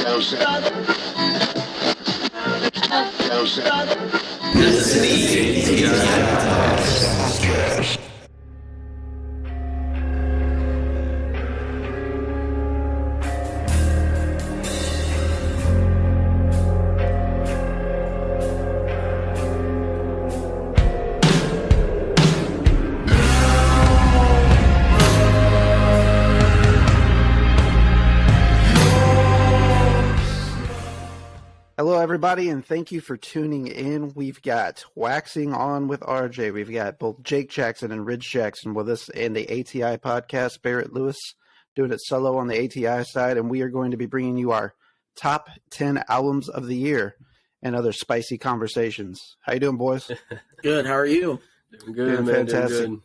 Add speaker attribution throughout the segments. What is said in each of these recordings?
Speaker 1: This is the ATI Podcast.
Speaker 2: Hello, everybody, and thank you for tuning in. We've got Waxing On with RJ. We've got both Jake Jackson and Ridge Jackson with us in the ATI Podcast. Barrett Lewis doing it solo on the ATI side, and we are going to be bringing you our top 10 albums of the year and other spicy conversations. How you doing, boys?
Speaker 3: Good. How are you?
Speaker 4: Doing good,
Speaker 2: doing
Speaker 4: man.
Speaker 2: fantastic.
Speaker 4: Doing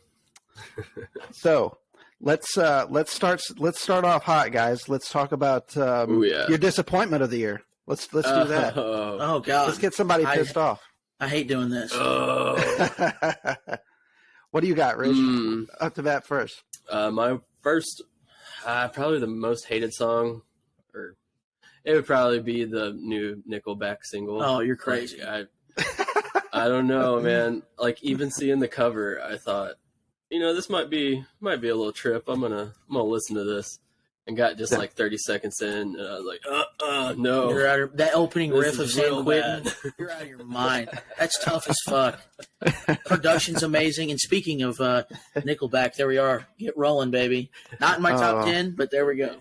Speaker 4: good.
Speaker 2: So let's start off hot, guys. Let's talk about your disappointment of the year. Let's do that.
Speaker 3: Oh God!
Speaker 2: Let's get somebody pissed off.
Speaker 3: I hate doing this.
Speaker 2: What do you got, Rich? Up to bat first.
Speaker 4: My first, probably the most hated song, or it would probably be the new Nickelback single.
Speaker 3: Oh, you're crazy!
Speaker 4: Like, I don't know, man. Like even seeing the cover, I thought, this might be a little trip. I'm gonna listen to this. And got just like 30 seconds in, and I was like, no.
Speaker 3: You're out of, that opening riff of San Quentin,
Speaker 4: bad.
Speaker 3: You're out of your mind. That's tough as fuck. Production's amazing. And speaking of Nickelback, there we are. Get rolling, baby. Not in my top 10, but there we go.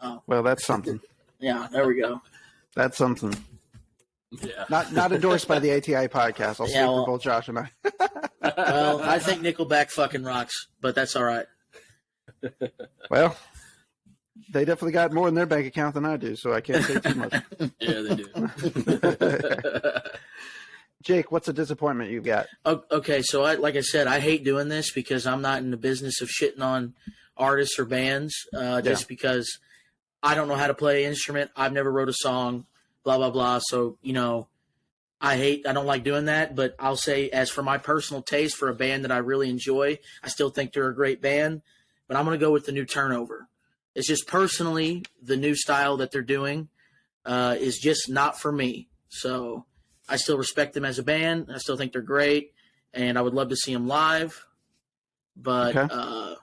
Speaker 3: Oh.
Speaker 2: Well, that's something.
Speaker 3: Yeah, there we go.
Speaker 2: That's something.
Speaker 4: Yeah.
Speaker 2: Not endorsed by the ATI Podcast. I'll speak for both Josh and I.
Speaker 3: Well, I think Nickelback fucking rocks, but that's all right.
Speaker 2: Well, they definitely got more in their bank account than I do, so I can't say too much.
Speaker 4: Yeah, they do.
Speaker 2: Jake, what's a disappointment you've got?
Speaker 3: Okay, so like I said, I hate doing this because I'm not in the business of shitting on artists or bands just because I don't know how to play an instrument. I've never wrote a song, blah, blah, blah. So, I don't like doing that, but I'll say as for my personal taste for a band that I really enjoy, I still think they're a great band, but I'm going to go with the new Turnover. It's just personally the new style that they're doing is just not for me. So I still respect them as a band. I still think they're great, and I would love to see them live. But I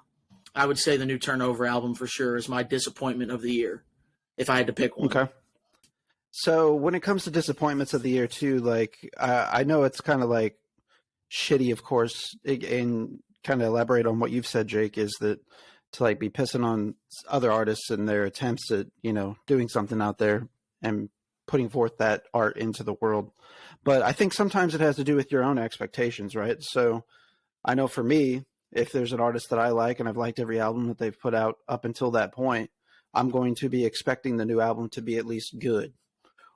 Speaker 3: would say the new Turnover album for sure is my disappointment of the year, if I had to pick one.
Speaker 2: Okay. So when it comes to disappointments of the year too, like I know it's kind of like shitty, of course, and kind of elaborate on what you've said, Jake, is that to like be pissing on other artists and their attempts at, doing something out there and putting forth that art into the world. But I think sometimes it has to do with your own expectations, right? So I know for me, if there's an artist that I like and I've liked every album that they've put out up until that point, I'm going to be expecting the new album to be at least good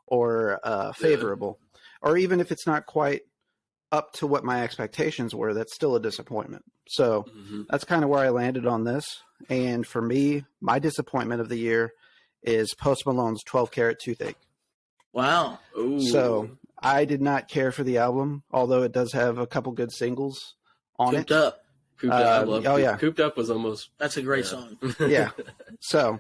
Speaker 2: or favorable. Or even if it's not quite up to what my expectations were, that's still a disappointment. So that's kind of where I landed on this. And for me, my disappointment of the year is Post Malone's 12 Karat Toothache.
Speaker 3: Wow.
Speaker 4: Ooh.
Speaker 2: So I did not care for the album, although it does have a couple good singles on
Speaker 3: Cooped
Speaker 2: it.
Speaker 3: Up.
Speaker 4: Cooped Up. I love Cooped Up was almost.
Speaker 3: That's a great song.
Speaker 2: Yeah. So,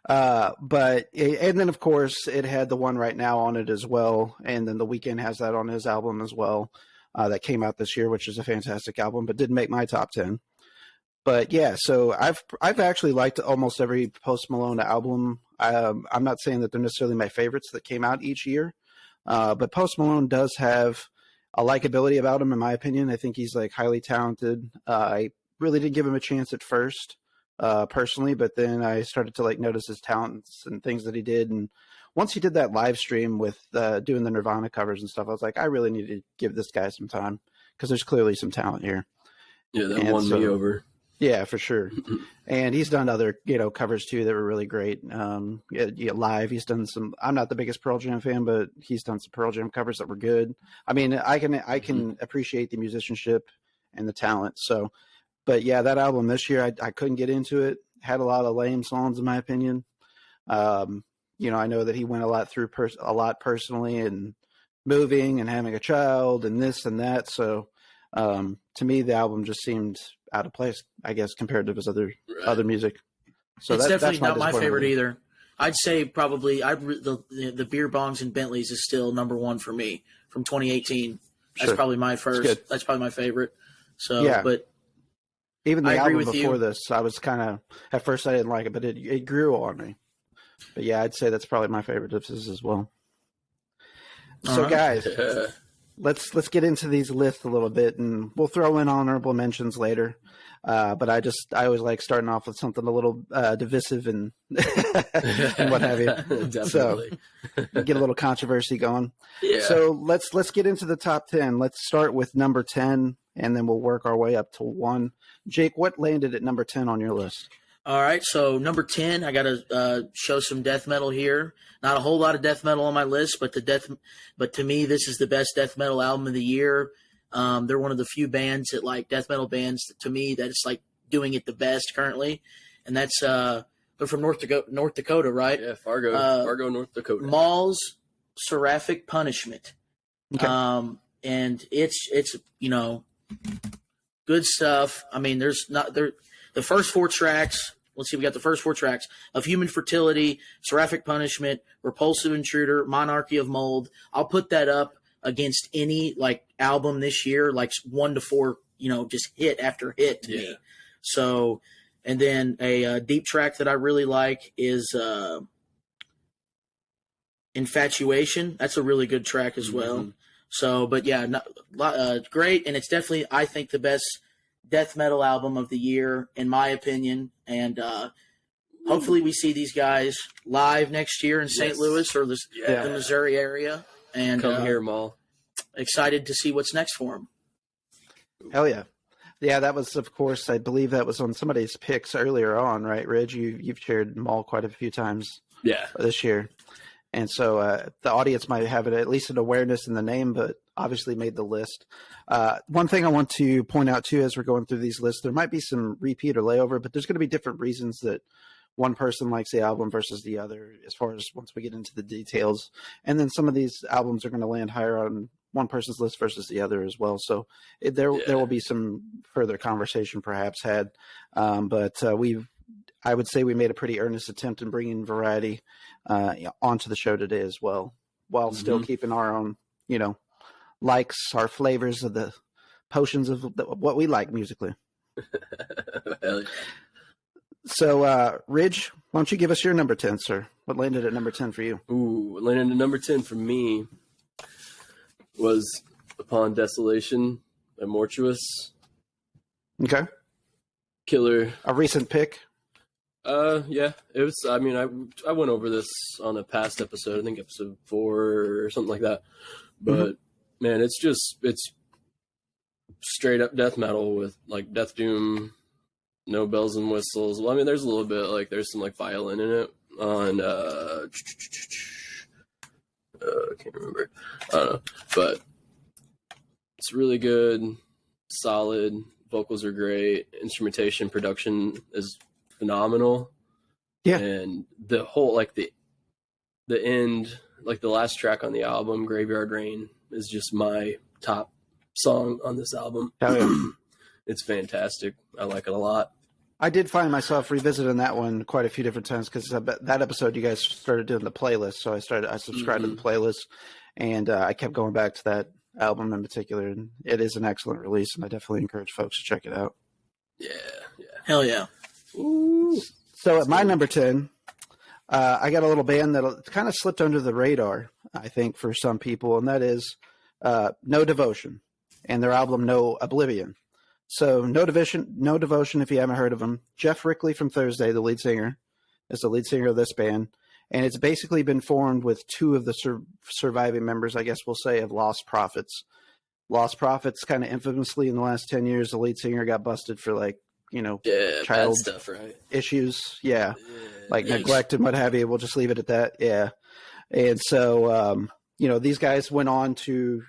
Speaker 2: and then of course it had the one right now on it as well. And then The Weeknd has that on his album as well. That came out this year, which is a fantastic album, but didn't make my top 10. But yeah, so I've actually liked almost every Post Malone album. I'm not saying that they're necessarily my favorites that came out each year, but Post Malone does have a likability about him, in my opinion. I think he's like highly talented. I really did give him a chance at first, personally, but then I started to like notice his talents and things that he did. And once he did that live stream with doing the Nirvana covers and stuff, I was like, I really need to give this guy some time because there's clearly some talent here.
Speaker 4: Yeah, that won me over.
Speaker 2: Yeah, for sure. And he's done other, covers too that were really great. Live, he's done some. I'm not the biggest Pearl Jam fan, but he's done some Pearl Jam covers that were good. I mean, I can appreciate the musicianship and the talent. So, but yeah, that album this year, I couldn't get into it. Had a lot of lame songs, in my opinion. I know that he went a lot through a lot personally and moving and having a child and this and that. So to me, the album just seemed out of place, I guess, compared to his other music. So
Speaker 3: it's definitely
Speaker 2: that's
Speaker 3: not my favorite either. I'd say probably the beer bongs and Bentleys is still number one for me from 2018. That's
Speaker 2: Sure.
Speaker 3: probably my first. That's probably my favorite. So,
Speaker 2: Yeah.
Speaker 3: but
Speaker 2: even the
Speaker 3: I agree
Speaker 2: album
Speaker 3: with
Speaker 2: before
Speaker 3: you.
Speaker 2: this, I was kind of at first I didn't like it, but it grew on me. But yeah, I'd say that's probably my favorite of his as well. So,
Speaker 3: Uh-huh.
Speaker 2: guys, let's get into these lists a little bit, and we'll throw in honorable mentions later. But I always like starting off with something a little divisive and and what have you.
Speaker 4: Definitely.
Speaker 2: So get a little controversy going.
Speaker 4: Yeah.
Speaker 2: So let's get into the top 10. Let's start with number 10, and then we'll work our way up to 1. Jake, what landed at number 10 on your list?
Speaker 3: All right, so number 10, I got to show some death metal here. Not a whole lot of death metal on my list, but to me, this is the best death metal album of the year. They're one of the few bands that like death metal bands to me that it's like doing it the best currently, and that's they're from North Dakota, right?
Speaker 4: Yeah, Fargo, North Dakota.
Speaker 3: Maul's Seraphic Punishment.
Speaker 2: Okay.
Speaker 3: And it's good stuff. I mean, the first 4 tracks. Let's see, we got the first 4 tracks of Human Fertility, Seraphic Punishment, Repulsive Intruder, Monarchy of Mold. I'll put that up against any like album this year, like 1 to 4, just hit after hit to me. So, and then a deep track that I really like is Infatuation. That's a really good track as well. So, but yeah, great. And it's definitely, I think, the best death metal album of the year, in my opinion. And hopefully we see these guys live next year in St. Louis or the Missouri area. And
Speaker 4: come here, Maul.
Speaker 3: Excited to see what's next for them.
Speaker 2: Hell yeah. Yeah, that was, of course, I believe that was on somebody's picks earlier on, right, Ridge? You've shared Maul quite a few times this year. And so the audience might have it, at least an awareness in the name, but obviously made the list. One thing I want to point out, too, as we're going through these lists, there might be some repeat or layover, but there's going to be different reasons that one person likes the album versus the other as far as once we get into the details. And then some of these albums are going to land higher on one person's list versus the other as well. So there will be some further conversation perhaps had. But I would say we made a pretty earnest attempt in bringing variety onto the show today as well, while still keeping our own, likes, our flavors of the potions of what we like musically. So, Ridge, why don't you give us your number 10, sir? What landed at number 10 for you?
Speaker 4: Ooh, what landed at number 10 for me was Upon Desolation by Mortuous.
Speaker 2: Okay.
Speaker 4: Killer.
Speaker 2: A recent pick?
Speaker 4: Yeah, it was. I mean, I went over this on a past episode. I think episode 4 or something like that. But man, it's straight up death metal with like death doom, no bells and whistles. Well, I mean, there's a little bit like there's some like violin in it on. I can't remember. I don't know, but it's really good, solid. Vocals are great. Instrumentation, production is phenomenal.
Speaker 2: Yeah.
Speaker 4: And the whole like the end, like the last track on the album, Graveyard Rain, is just my top song on this album.
Speaker 2: Hell yeah.
Speaker 4: It's fantastic. I like it a lot.
Speaker 2: I did find myself revisiting that one quite a few different times because that episode you guys started doing the playlist, so I subscribed to the playlist, and I kept going back to that album in particular, and it is an excellent release, and I definitely encourage folks to check it out.
Speaker 4: Yeah.
Speaker 3: Hell yeah.
Speaker 2: Ooh. So at my number 10, I got a little band that kind of slipped under the radar, I think, for some people, and that is No Devotion and their album No Oblivion. So No Devotion, if you haven't heard of them, Jeff Rickley from Thursday, the lead singer, is the lead singer of this band. And it's basically been formed with 2 of the surviving members, I guess we'll say, of Lost Prophets. Lost Prophets kind of infamously in the last 10 years, the lead singer got busted for child
Speaker 4: stuff, right?
Speaker 2: issues. Yeah. Like neglect and what have you. We'll just leave it at that. Yeah. And so, these guys went on to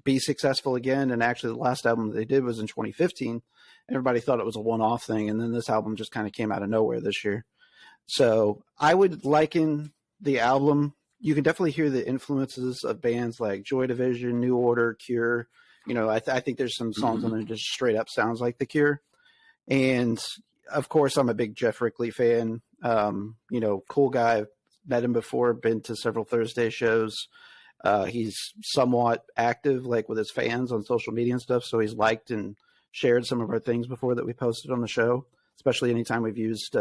Speaker 2: be successful again. And actually the last album they did was in 2015. Everybody thought it was a one-off thing. And then this album just kind of came out of nowhere this year. So I would liken the album. You can definitely hear the influences of bands like Joy Division, New Order, Cure. I think there's some songs on there just straight up sounds like The Cure. And of course, I'm a big Jeff Rickley fan. Cool guy. Met him before, been to several Thursday shows. He's somewhat active, like with his fans on social media and stuff. So he's liked and shared some of our things before that we posted on the show, especially anytime we've used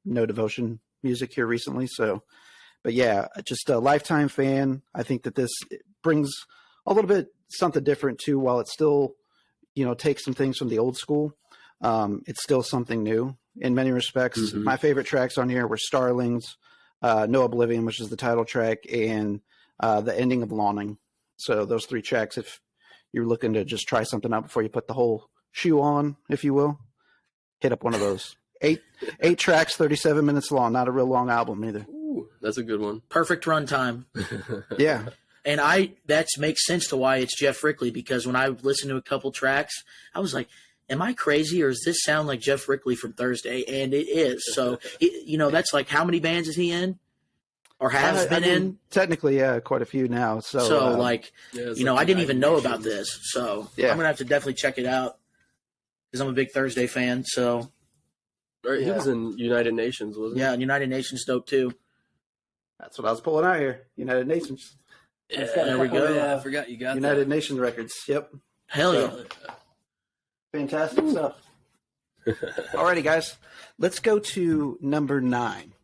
Speaker 2: No Devotion music here recently. So, but yeah, just a lifetime fan. I think that this brings a little bit something different too, while it still, takes some things from the old school. It's still something new in many respects.
Speaker 4: Mm-hmm.
Speaker 2: My favorite tracks on here were Starlings, No Oblivion, which is the title track, and the ending of Lawning. So those 3 tracks, if you're looking to just try something out before you put the whole shoe on, if you will, hit up one of those. 8 tracks, 37 minutes long. Not a real long album either.
Speaker 4: Ooh, that's a good one.
Speaker 3: Perfect runtime.
Speaker 2: Yeah.
Speaker 3: And that makes sense to why it's Jeff Rickley, because when I listened to a couple tracks, I was like, am I crazy, or does this sound like Jeff Rickley from Thursday? And it is. So, that's like, how many bands is he in or has been in?
Speaker 2: Technically, yeah, quite a few now. So
Speaker 3: I didn't even know about this. So
Speaker 2: yeah.
Speaker 3: I'm going to have to definitely check it out because I'm a big Thursday fan. So
Speaker 4: right, he was in United Nations, wasn't he?
Speaker 3: Yeah, United Nations dope too.
Speaker 2: That's what I was pulling out here. United Nations.
Speaker 4: Yeah,
Speaker 3: there we go.
Speaker 4: Yeah, I forgot you got
Speaker 2: United
Speaker 4: that.
Speaker 2: Nations records. Yep.
Speaker 3: Hell yeah.
Speaker 2: Fantastic stuff. Alrighty, guys. Let's go to number 9.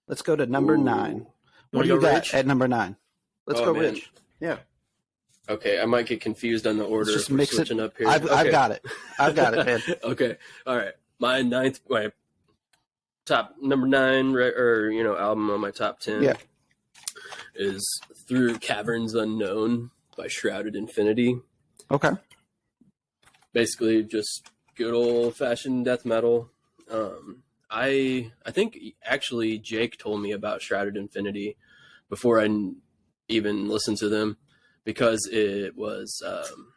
Speaker 2: Let's go to number 9. What do you got
Speaker 3: Rich?
Speaker 2: at number 9? Let's go,
Speaker 4: man.
Speaker 2: Rich. Yeah.
Speaker 4: Okay, I might get confused on the order.
Speaker 2: Just
Speaker 4: if we're
Speaker 2: mix it.
Speaker 4: switching up here.
Speaker 2: I've got it. I've got it, man.
Speaker 4: Okay, all right. My top number 9, album on my top 10.
Speaker 2: Yeah.
Speaker 4: Is Through Caverns Unknown by Shrouded Infinity.
Speaker 2: Okay.
Speaker 4: Basically, just good old fashioned death metal. I think actually Jake told me about Shrouded Infinity before I even listened to them, because it was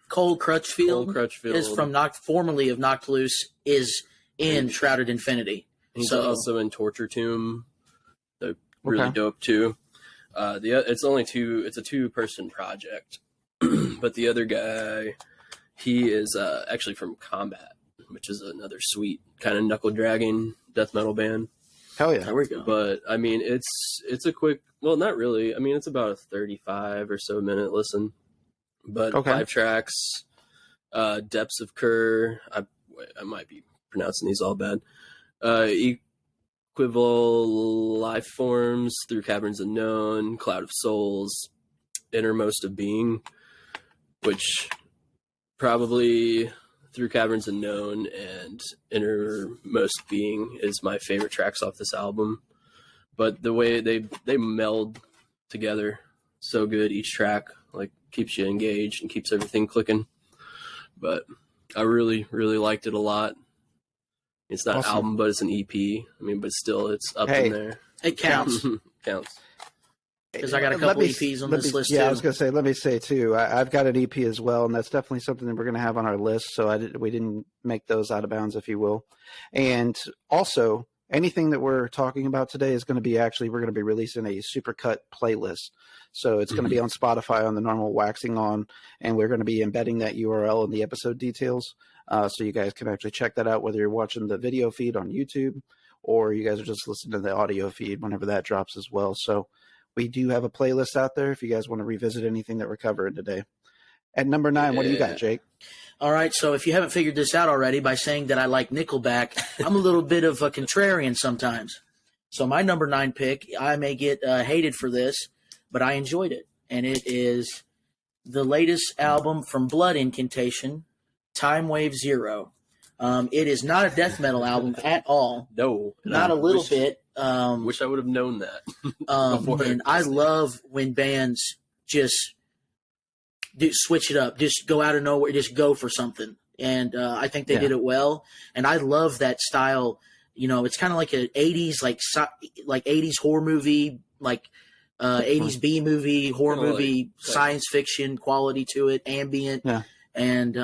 Speaker 3: Cole Crutchfield.
Speaker 4: Cole Crutchfield
Speaker 3: is from formerly of Knocked Loose, is in Shrouded Infinity.
Speaker 4: He's
Speaker 3: So
Speaker 4: also in Torture Tomb. They're really
Speaker 2: Okay.
Speaker 4: dope too. It's a 2-person project, but the other guy, he is actually from Combat, which is another sweet kind of knuckle dragging death metal band.
Speaker 2: Hell yeah.
Speaker 3: there we go.
Speaker 4: But I mean, it's a quick, well, not really. I mean, it's about a 35 or so minute listen, but
Speaker 2: Okay.
Speaker 4: 5 tracks. Depths of Kur. I might be pronouncing these all bad. Equival Life Forms, Through Caverns Unknown, Cloud of Souls, Innermost of Being, which probably Through Caverns Unknown and Innermost Being is my favorite tracks off this album. But the way they meld together so good, each track like keeps you engaged and keeps everything clicking. But I really, really liked it a lot. It's not
Speaker 2: Awesome.
Speaker 4: an album, but it's an EP. I mean, but still, it's up in there.
Speaker 3: It counts
Speaker 4: Counts.
Speaker 3: because I got a couple EPs on this list
Speaker 2: Yeah,
Speaker 3: too.
Speaker 2: I was going to say, let me say too, I've got an EP as well, and that's definitely something that we're going to have on our list. So we didn't make those out of bounds, if you will. And also, anything that we're talking about today is going to be we're going to be releasing a supercut playlist. So it's going to be on Spotify on the normal Waxing-On, and we're going to be embedding that URL in the episode details. So you guys can actually check that out, whether you're watching the video feed on YouTube or you guys are just listening to the audio feed whenever that drops as well. So we do have a playlist out there if you guys want to revisit anything that we're covering today. At number 9, what do you got, Jake?
Speaker 3: All right, so if you haven't figured this out already by saying that I like Nickelback, I'm a little bit of a contrarian sometimes. So my number 9 pick, I may get hated for this, but I enjoyed it. And it is the latest album from Blood Incantation, Time Wave Zero. It is not a death metal album at all.
Speaker 4: No.
Speaker 3: Not a little bit.
Speaker 4: Wish I would have known that.
Speaker 3: And I love when bands just switch it up, just go out of nowhere, just go for something. And I think they did it well. And I love that style. You know, it's kind of like an 80s, like 80s horror movie, like 80s B movie, horror movie, science fiction quality to it, ambient.
Speaker 2: Yeah.
Speaker 3: And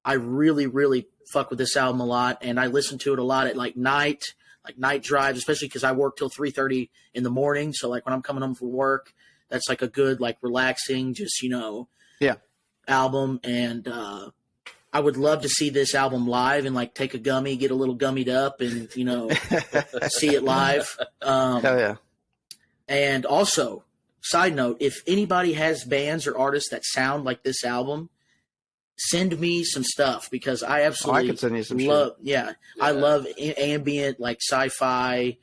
Speaker 3: I really, really fuck with this album a lot. And I listen to it a lot at night drives, especially because I work till 3:30 in the morning. So when I'm coming home from work, that's a good, relaxing, just, album. And I would love to see this album live and like take a gummy, get a little gummied up, and see it live.
Speaker 2: Hell yeah!
Speaker 3: And also, side note: if anybody has bands or artists that sound like this album, send me some stuff because I absolutely
Speaker 2: I could send you some
Speaker 3: love.
Speaker 2: shit.
Speaker 3: Yeah, I love ambient, like sci-fi,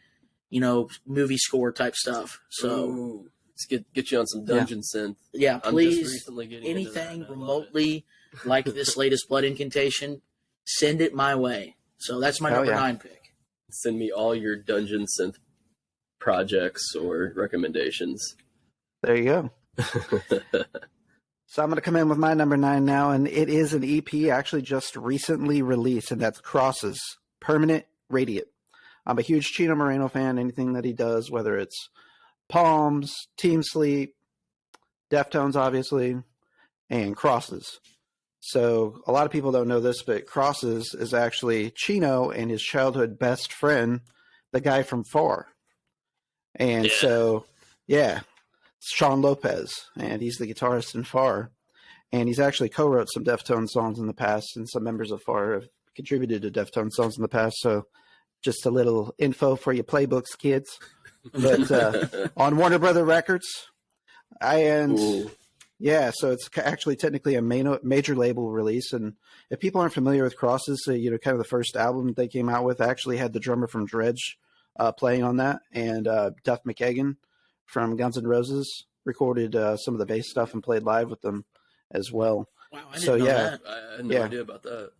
Speaker 3: movie score type stuff. So.
Speaker 4: Ooh. Let's get you on some dungeon synth.
Speaker 3: Yeah,
Speaker 4: I'm
Speaker 3: please.
Speaker 4: just recently getting
Speaker 3: Anything
Speaker 4: into that.
Speaker 3: remotely like this latest Blood Incantation, send it my way. So that's my number 9 pick.
Speaker 4: Send me all your dungeon synth projects or recommendations.
Speaker 2: There you go. So I'm going to come in with my number 9 now, and it is an EP actually just recently released, and that's Crosses, Permanent Radiant. I'm a huge Chino Moreno fan. Anything that he does, whether it's Palms, Team Sleep, Deftones, obviously, and Crosses. So a lot of people don't know this, but Crosses is actually Chino and his childhood best friend, the guy from Far. And so, it's Sean Lopez, and he's the guitarist in Far. And he's actually co-wrote some Deftones songs in the past, and some members of Far have contributed to Deftones songs in the past. So just a little info for your playbooks, kids. But on Warner Brother Records, so it's actually technically a major label release. And if people aren't familiar with Crosses, kind of the first album they came out with actually had the drummer from Dredge playing on that, and Duff McKagan from Guns N' Roses recorded some of the bass stuff and played live with them as well.
Speaker 3: Wow, I didn't know that.
Speaker 4: I had no idea about that.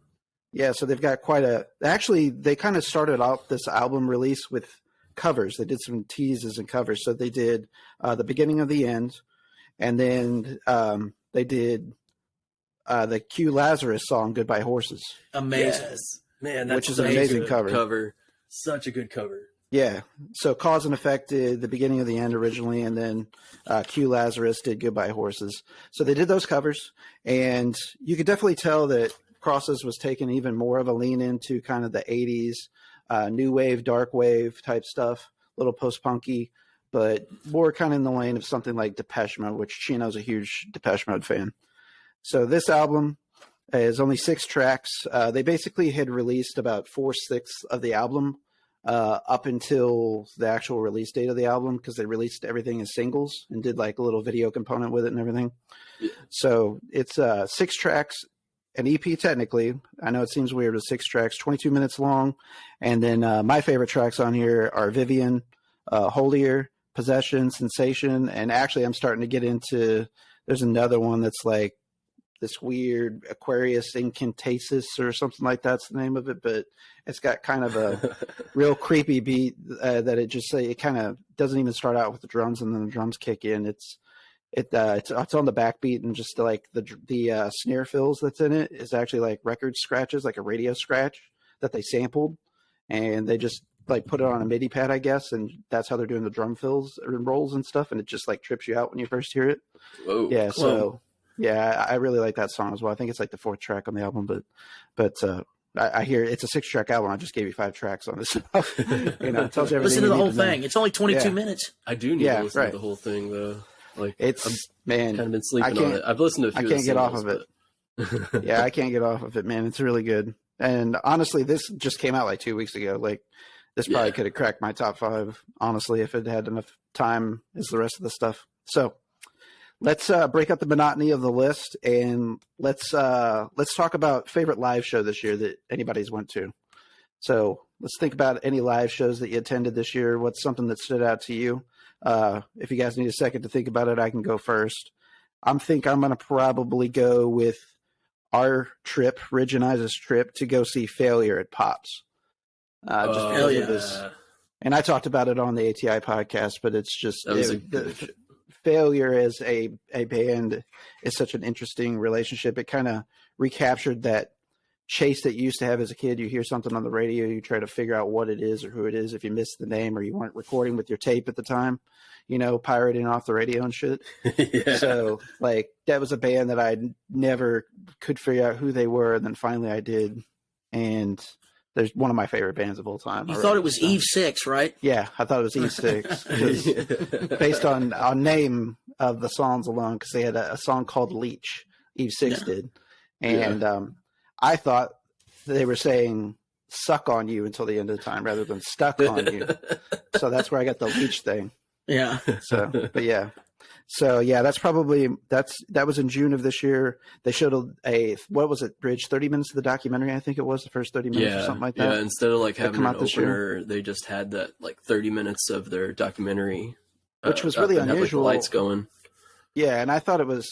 Speaker 2: Yeah, so they've got they kind of started out this album release with covers. They did some teases and covers. So they did The Beginning of the End, and then they did the Q Lazarus song Goodbye Horses.
Speaker 3: Amazing.
Speaker 4: Yes. Man, that's
Speaker 2: which is an amazing cover.
Speaker 4: Such a good cover.
Speaker 2: Yeah. So Cause and Effect did The Beginning of the End originally, and then Q Lazarus did Goodbye Horses. So they did those covers, and you could definitely tell that Crosses was taking even more of a lean into kind of the 80s new wave, dark wave type stuff, a little post-punky, but more kind of in the lane of something like Depeche Mode, which Chino's a huge Depeche Mode fan. So this album is only 6 tracks. They basically had released about 4/6 of the album up until the actual release date of the album, because they released everything as singles and did like a little video component with it and everything. Yeah. So it's 6 tracks. An EP technically. I know it seems weird with 6 tracks, 22 minutes long. And then my favorite tracks on here are Vivian, Holier, Possession, Sensation. And actually I'm starting to get into, there's another one that's like this weird Aquarius Incantasis or something like that's the name of it. But it's got kind of a real creepy beat that it kind of doesn't even start out with the drums, and then the drums kick in. It's on the backbeat, and just like the snare fills that's in it is actually like record scratches, like a radio scratch that they sampled, and they just like put it on a MIDI pad, I guess, and that's how they're doing the drum fills and rolls and stuff, and it just like trips you out when you first hear it.
Speaker 4: Whoa.
Speaker 2: Yeah, so yeah, I really like that song as well. I think it's like the 4th track on the album, but I hear it's a 6-track album. I just gave you 5 tracks on this. It tells you everything.
Speaker 3: Listen to the whole thing. It's only 22 minutes.
Speaker 4: I do need to listen to the whole thing though. Like
Speaker 2: it's kind
Speaker 4: of been sleeping on it. I've listened to a few.
Speaker 2: I can't get off of it. Yeah, I can't get off of it, man. It's really good. And honestly, this just came out like 2 weeks ago. Like this probably could have cracked my top 5, honestly, if it had enough time as the rest of the stuff. So let's break up the monotony of the list, and let's talk about favorite live show this year that anybody's went to. So let's think about any live shows that you attended this year. What's something that stood out to you? If you guys need a second to think about it, I can go first. I'm going to probably go with our trip, Ridge and I's trip, to go see Failure at Pops. Just because of this. And I talked about it on the ATI podcast, but it's just Failure as a band is such an interesting relationship. It kind of recaptured that chase that you used to have as a kid. You hear something on the radio, you try to figure out what it is or who it is if you missed the name or you weren't recording with your tape at the time, pirating off the radio and shit. Yeah. So like that was a band that I never could figure out who they were, and then finally I did, and there's one of my favorite bands of all time.
Speaker 3: You thought it was Eve 6, right?
Speaker 2: Yeah, I thought it was Eve 6 based on name of the songs alone, because they had a song called Leech, Eve 6 did, and I thought they were saying suck on you until the end of the time rather than stuck on you. So that's where I got the leech thing.
Speaker 3: Yeah.
Speaker 2: So, but yeah. So yeah, that was in June of this year. They showed what was it, Bridge? 30 minutes of the documentary, I think it was, the first 30 minutes or something like that.
Speaker 4: Yeah, instead of like having an
Speaker 2: opener,
Speaker 4: they just had that like 30 minutes of their documentary,
Speaker 2: which was really unusual.
Speaker 4: Had, like, the lights going.
Speaker 2: Yeah, and I thought it was.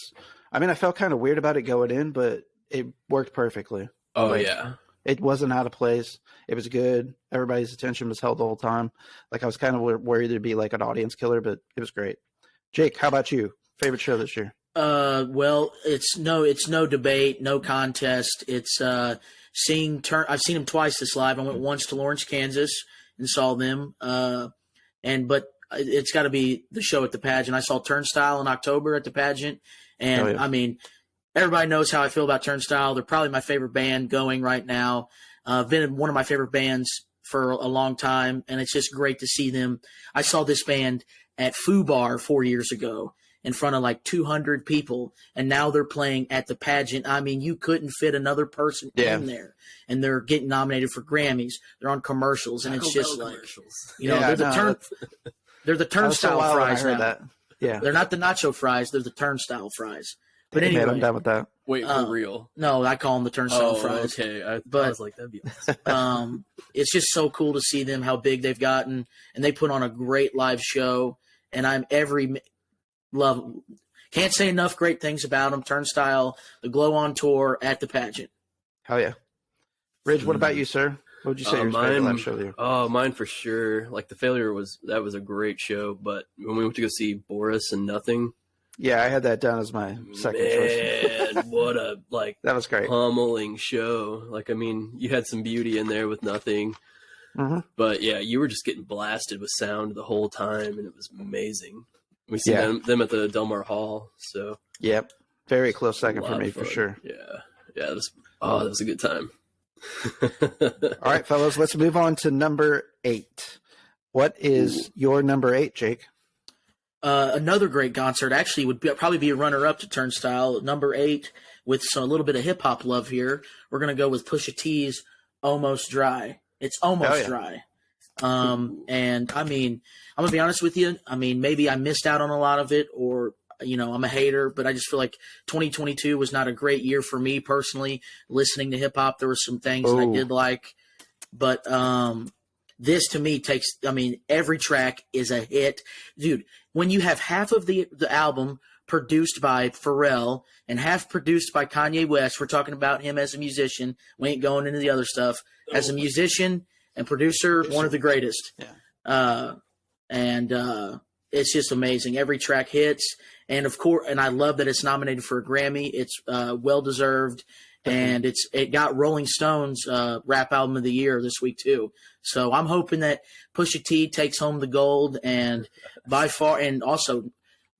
Speaker 2: I mean, I felt kind of weird about it going in, but it worked perfectly.
Speaker 4: Oh
Speaker 2: like,
Speaker 4: yeah,
Speaker 2: it wasn't out of place. It was good. Everybody's attention was held the whole time. Like I was kind of worried there'd be like an audience killer, but it was great. Jake, how about you? Favorite show this year?
Speaker 3: Well, it's no debate, no contest. It's I've seen them twice this live. I went once to Lawrence, Kansas, and saw them. But it's got to be the show at the pageant. I saw Turnstile in October at the pageant, and I mean, everybody knows how I feel about Turnstile. They're probably my favorite band going right now. Been one of my favorite bands for a long time, and it's just great to see them. I saw this band at Foo Bar 4 years ago in front of like 200 people, and now they're playing at the pageant. I mean, you couldn't fit another person in there, and they're getting nominated for Grammys. They're on commercials, and it's just like, they're the Turnstile fries now.
Speaker 2: That. Yeah,
Speaker 3: they're not the nacho fries; they're the Turnstile fries. But anyway,
Speaker 2: I'm done with that.
Speaker 4: Wait, for real?
Speaker 3: No, I call them the Turnstile fries.
Speaker 4: Okay, I was like, that'd be awesome.
Speaker 3: It's just so cool to see them, how big they've gotten, and they put on a great live show. And can't say enough great things about them. Turnstile, the Glow on tour at the pageant.
Speaker 2: Hell yeah. Ridge, what about you, sir? What would you say your favorite live show there?
Speaker 4: Oh, mine for sure. Like the Failure was a great show, but when we went to go see Boris and Nothing.
Speaker 2: Yeah, I had that down as my second choice.
Speaker 4: Man, what a
Speaker 2: that was great.
Speaker 4: Pummeling show. Like, I mean, you had some beauty in there with Nothing.
Speaker 2: Mm-hmm.
Speaker 4: But yeah, you were just getting blasted with sound the whole time, and it was amazing. We see them at the Del Mar Hall. So
Speaker 2: yep, very close second for me for sure.
Speaker 4: Yeah, that was a good time.
Speaker 2: All right, fellas, let's move on to number 8. What is your number 8, Jake?
Speaker 3: Another great concert actually would probably be a runner-up to Turnstile. Number 8, with a little bit of hip-hop love here. We're going to go with Pusha T's Almost Dry. It's almost dry. And I mean, I'm gonna be honest with you. I mean, maybe I missed out on a lot of it, or I'm a hater, but I just feel like 2022 was not a great year for me personally. Listening to hip hop, there were some things that I did like, but this to me every track is a hit, dude. When you have half of the album produced by Pharrell and half produced by Kanye West, we're talking about him as a musician. We ain't going into the other stuff. As a musician and producer, one of the greatest. Yeah. It's just amazing. Every track hits. And of course, and I love that it's nominated for a Grammy. It's well deserved. And it got Rolling Stone's Rap Album of the Year this week too. So I'm hoping that Pusha T takes home the gold, and by far, and also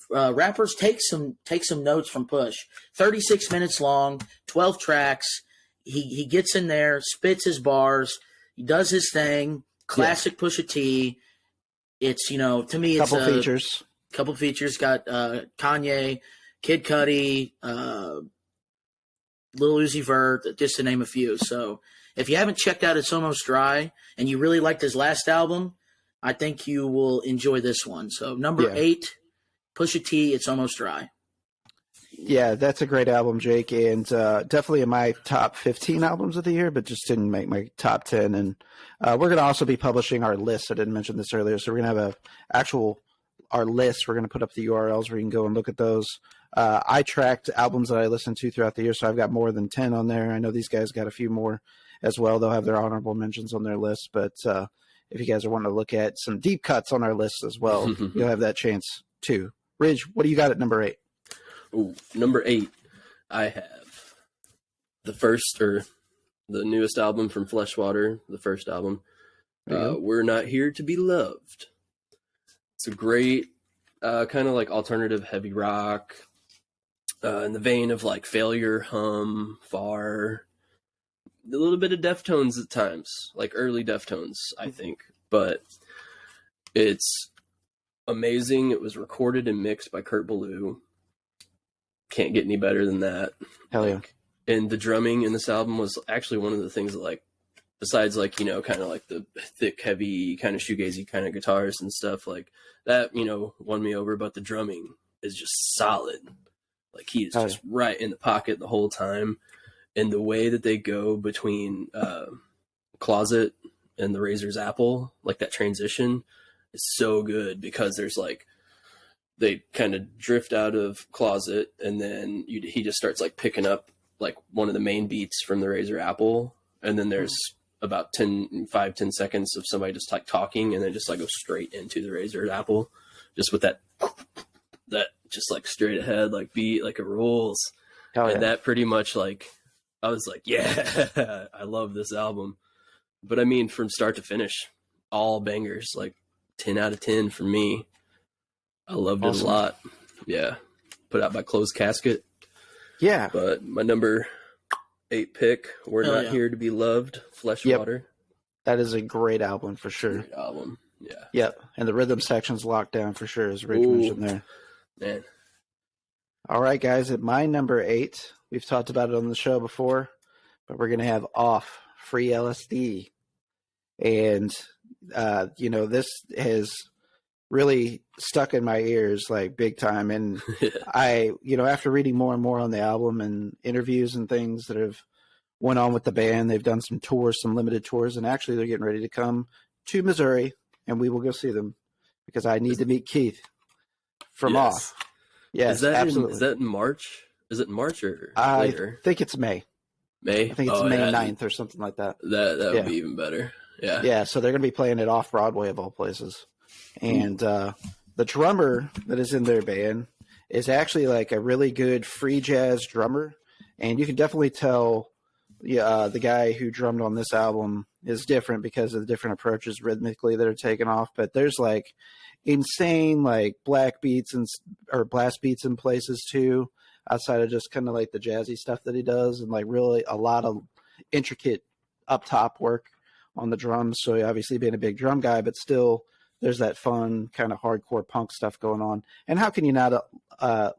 Speaker 3: rappers take some notes from Push. 36 minutes long, 12 tracks. He gets in there, spits his bars, he does his thing. Classic Pusha T. It's to me it's couple features. Got Kanye, Kid Cudi, Lil Uzi Vert, just to name a few. So if you haven't checked out It's Almost Dry and you really liked his last album, I think you will enjoy this one. So number 8, Pusha T, It's Almost Dry.
Speaker 2: Yeah, that's a great album, Jake, and definitely in my top 15 albums of the year, but just didn't make my top 10. And we're going to also be publishing our list. I didn't mention this earlier, so we're going to have our list. We're going to put up the URLs where you can go and look at those. I tracked albums that I listened to throughout the year, so I've got more than 10 on there. I know these guys got a few more as well. They'll have their honorable mentions on their list, but if you guys are wanting to look at some deep cuts on our list as well, you'll have that chance too. Ridge, what do you got at number 8?
Speaker 4: Ooh, number 8, I have the newest album from Fleshwater, the first album. We're Not Here to Be Loved. It's a great kind of like alternative heavy rock in the vein of like Failure, Hum, Far, a little bit of Deftones at times, like early Deftones, I think. But it's amazing. It was recorded and mixed by Kurt Ballou. Can't get any better than that.
Speaker 2: Hell yeah.
Speaker 4: And the drumming in this album was actually one of the things that, like, besides, like, you know, kind of like the thick, heavy, kind of shoegazy kind of guitars and stuff like that, you know, won me over. But the drumming is just solid. Like, he is just right in the pocket the whole time. And the way that they go between Closet and the Razor's Apple, like that transition is so good, because there's like, they kind of drift out of Closet, and then he just starts like picking up like one of the main beats from the Razor Apple, and then there's about 10 seconds of somebody just like talking, and then just like go straight into the Razor Apple, just with that just like straight ahead like beat, like it rolls. And that pretty much, like, I was like, yeah, I love this album. But I mean, from start to finish, all bangers, like 10 out of 10 for me. I loved it a lot. Yeah. Put out by Closed Casket.
Speaker 2: Yeah.
Speaker 4: But my number 8 pick, We're Not Here to Be Loved, Fleshwater.
Speaker 2: That is a great album for sure.
Speaker 4: Great album. Yeah.
Speaker 2: Yep. And the rhythm section's locked down for sure, as Rich mentioned there.
Speaker 4: Man.
Speaker 2: All right, guys. At my number 8, we've talked about it on the show before, but we're going to have Off, Free LSD. And, you know, this has really stuck in my ears like big time. And I, you know, after reading more and more on the album and interviews and things that have went on with the band, they've done some tours, some limited tours, and actually they're getting ready to come to Missouri, and we will go see them because I need to meet Keith from Off. Yes, absolutely.
Speaker 4: Is that in March? Is it in March or
Speaker 2: I
Speaker 4: later?
Speaker 2: think it's May.
Speaker 4: May?
Speaker 2: I think it's May 9th or something like that.
Speaker 4: That would be even better. Yeah.
Speaker 2: Yeah, so they're going to be playing it off Broadway of all places. And the drummer that is in their band is actually like a really good free jazz drummer. And you can definitely tell the guy who drummed on this album is different because of the different approaches rhythmically that are taken off. But there's like insane like black beats or blast beats in places too, outside of just kind of like the jazzy stuff that he does, and like really a lot of intricate up top work on the drums. So obviously being a big drum guy, but still there's that fun kind of hardcore punk stuff going on. And how can you not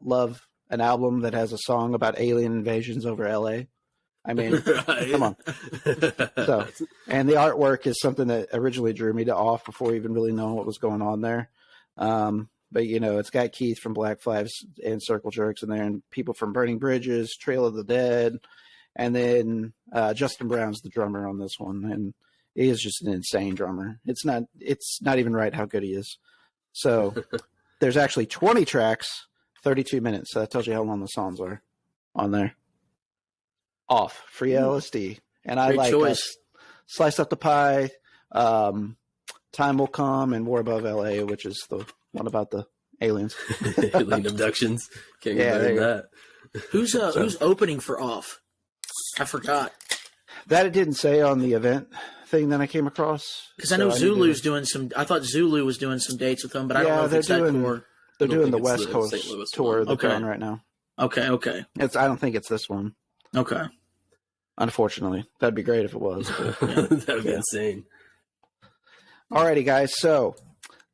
Speaker 2: love an album that has a song about alien invasions over LA? I mean, come on. So, and the artwork is something that originally drew me to Off before even really knowing what was going on there. But, you know, it's got Keith from Black Flags and Circle Jerks in there, and people from Burning Bridges, Trail of the Dead, and then Justin Brown's the drummer on this one, and he is just an insane drummer. It's not even right how good he is. So there's actually 20 tracks, 32 minutes. So that tells you how long the songs are on there. Off, Free LSD. And I like Slice Up the Pie, Time Will Come, and War Above LA, which is the one about the aliens.
Speaker 4: Alien abductions. Can't get better than that.
Speaker 3: Who's opening for Off? I forgot.
Speaker 2: That it didn't say on the event thing that I came across.
Speaker 3: Because I know Zulu's doing some. I thought Zulu was doing some dates with them, but I don't know if it's that tour.
Speaker 2: They're doing the West Coast tour they're on right now.
Speaker 3: Okay.
Speaker 2: I don't think it's this one.
Speaker 3: Okay.
Speaker 2: Unfortunately, that'd be great if it was.
Speaker 4: That'd be insane.
Speaker 2: Alrighty, guys. So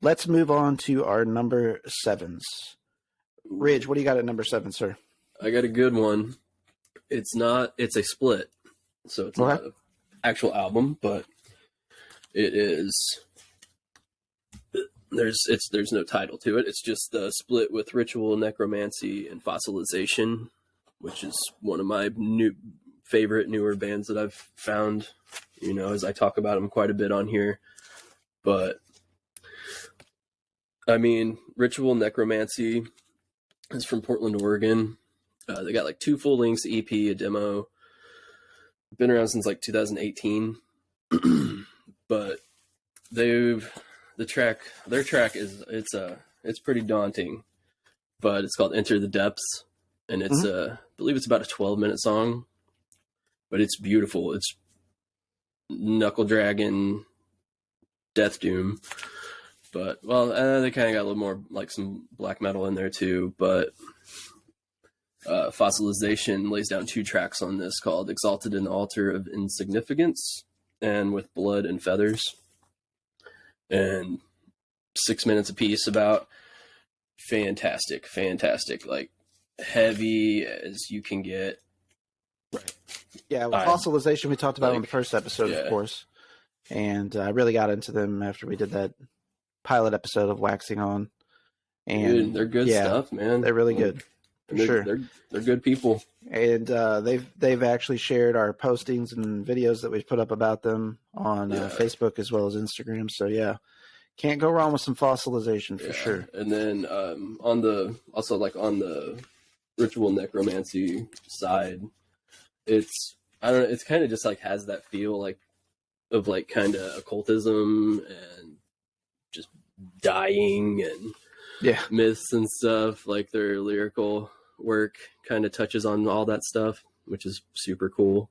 Speaker 2: let's move on to our number 7s. Ridge, what do you got at number 7, sir?
Speaker 4: I got a good one. It's a split. So it's not an actual album, but it is. There's no title to it. It's just the split with Ritual, Necromancy, and Fossilization, which is one of my newer bands that I've found, you know, as I talk about them quite a bit on here. But I mean, Ritual, Necromancy is from Portland, Oregon. They got like 2 full lengths, EP, a demo. Been around since like 2018. But their track is it's pretty daunting, but it's called Enter the Depths, and it's I believe it's about a 12-minute song, but it's beautiful. It's knuckle dragon, death doom, but they kind of got a little more like some black metal in there too. But Fossilization lays down 2 tracks on this called Exalted in the Altar of Insignificance and With Blood and Feathers, and 6 minutes apiece, about fantastic, like heavy as you can get.
Speaker 2: Right. Yeah, well, Fossilization we talked about on the first episode, of course. And I really got into them after we did that pilot episode of Waxing-On. And
Speaker 4: dude, they're good stuff, man.
Speaker 2: They're really good. For sure.
Speaker 4: They're good people.
Speaker 2: And they've actually shared our postings and videos that we've put up about them on Facebook as well as Instagram. So yeah, can't go wrong with some Fossilization for sure.
Speaker 4: And then on the ritual necromancy side, it's kind of just like has that feel like of like kind of occultism and just dying and myths and stuff. Like their lyrical work kind of touches on all that stuff, which is super cool.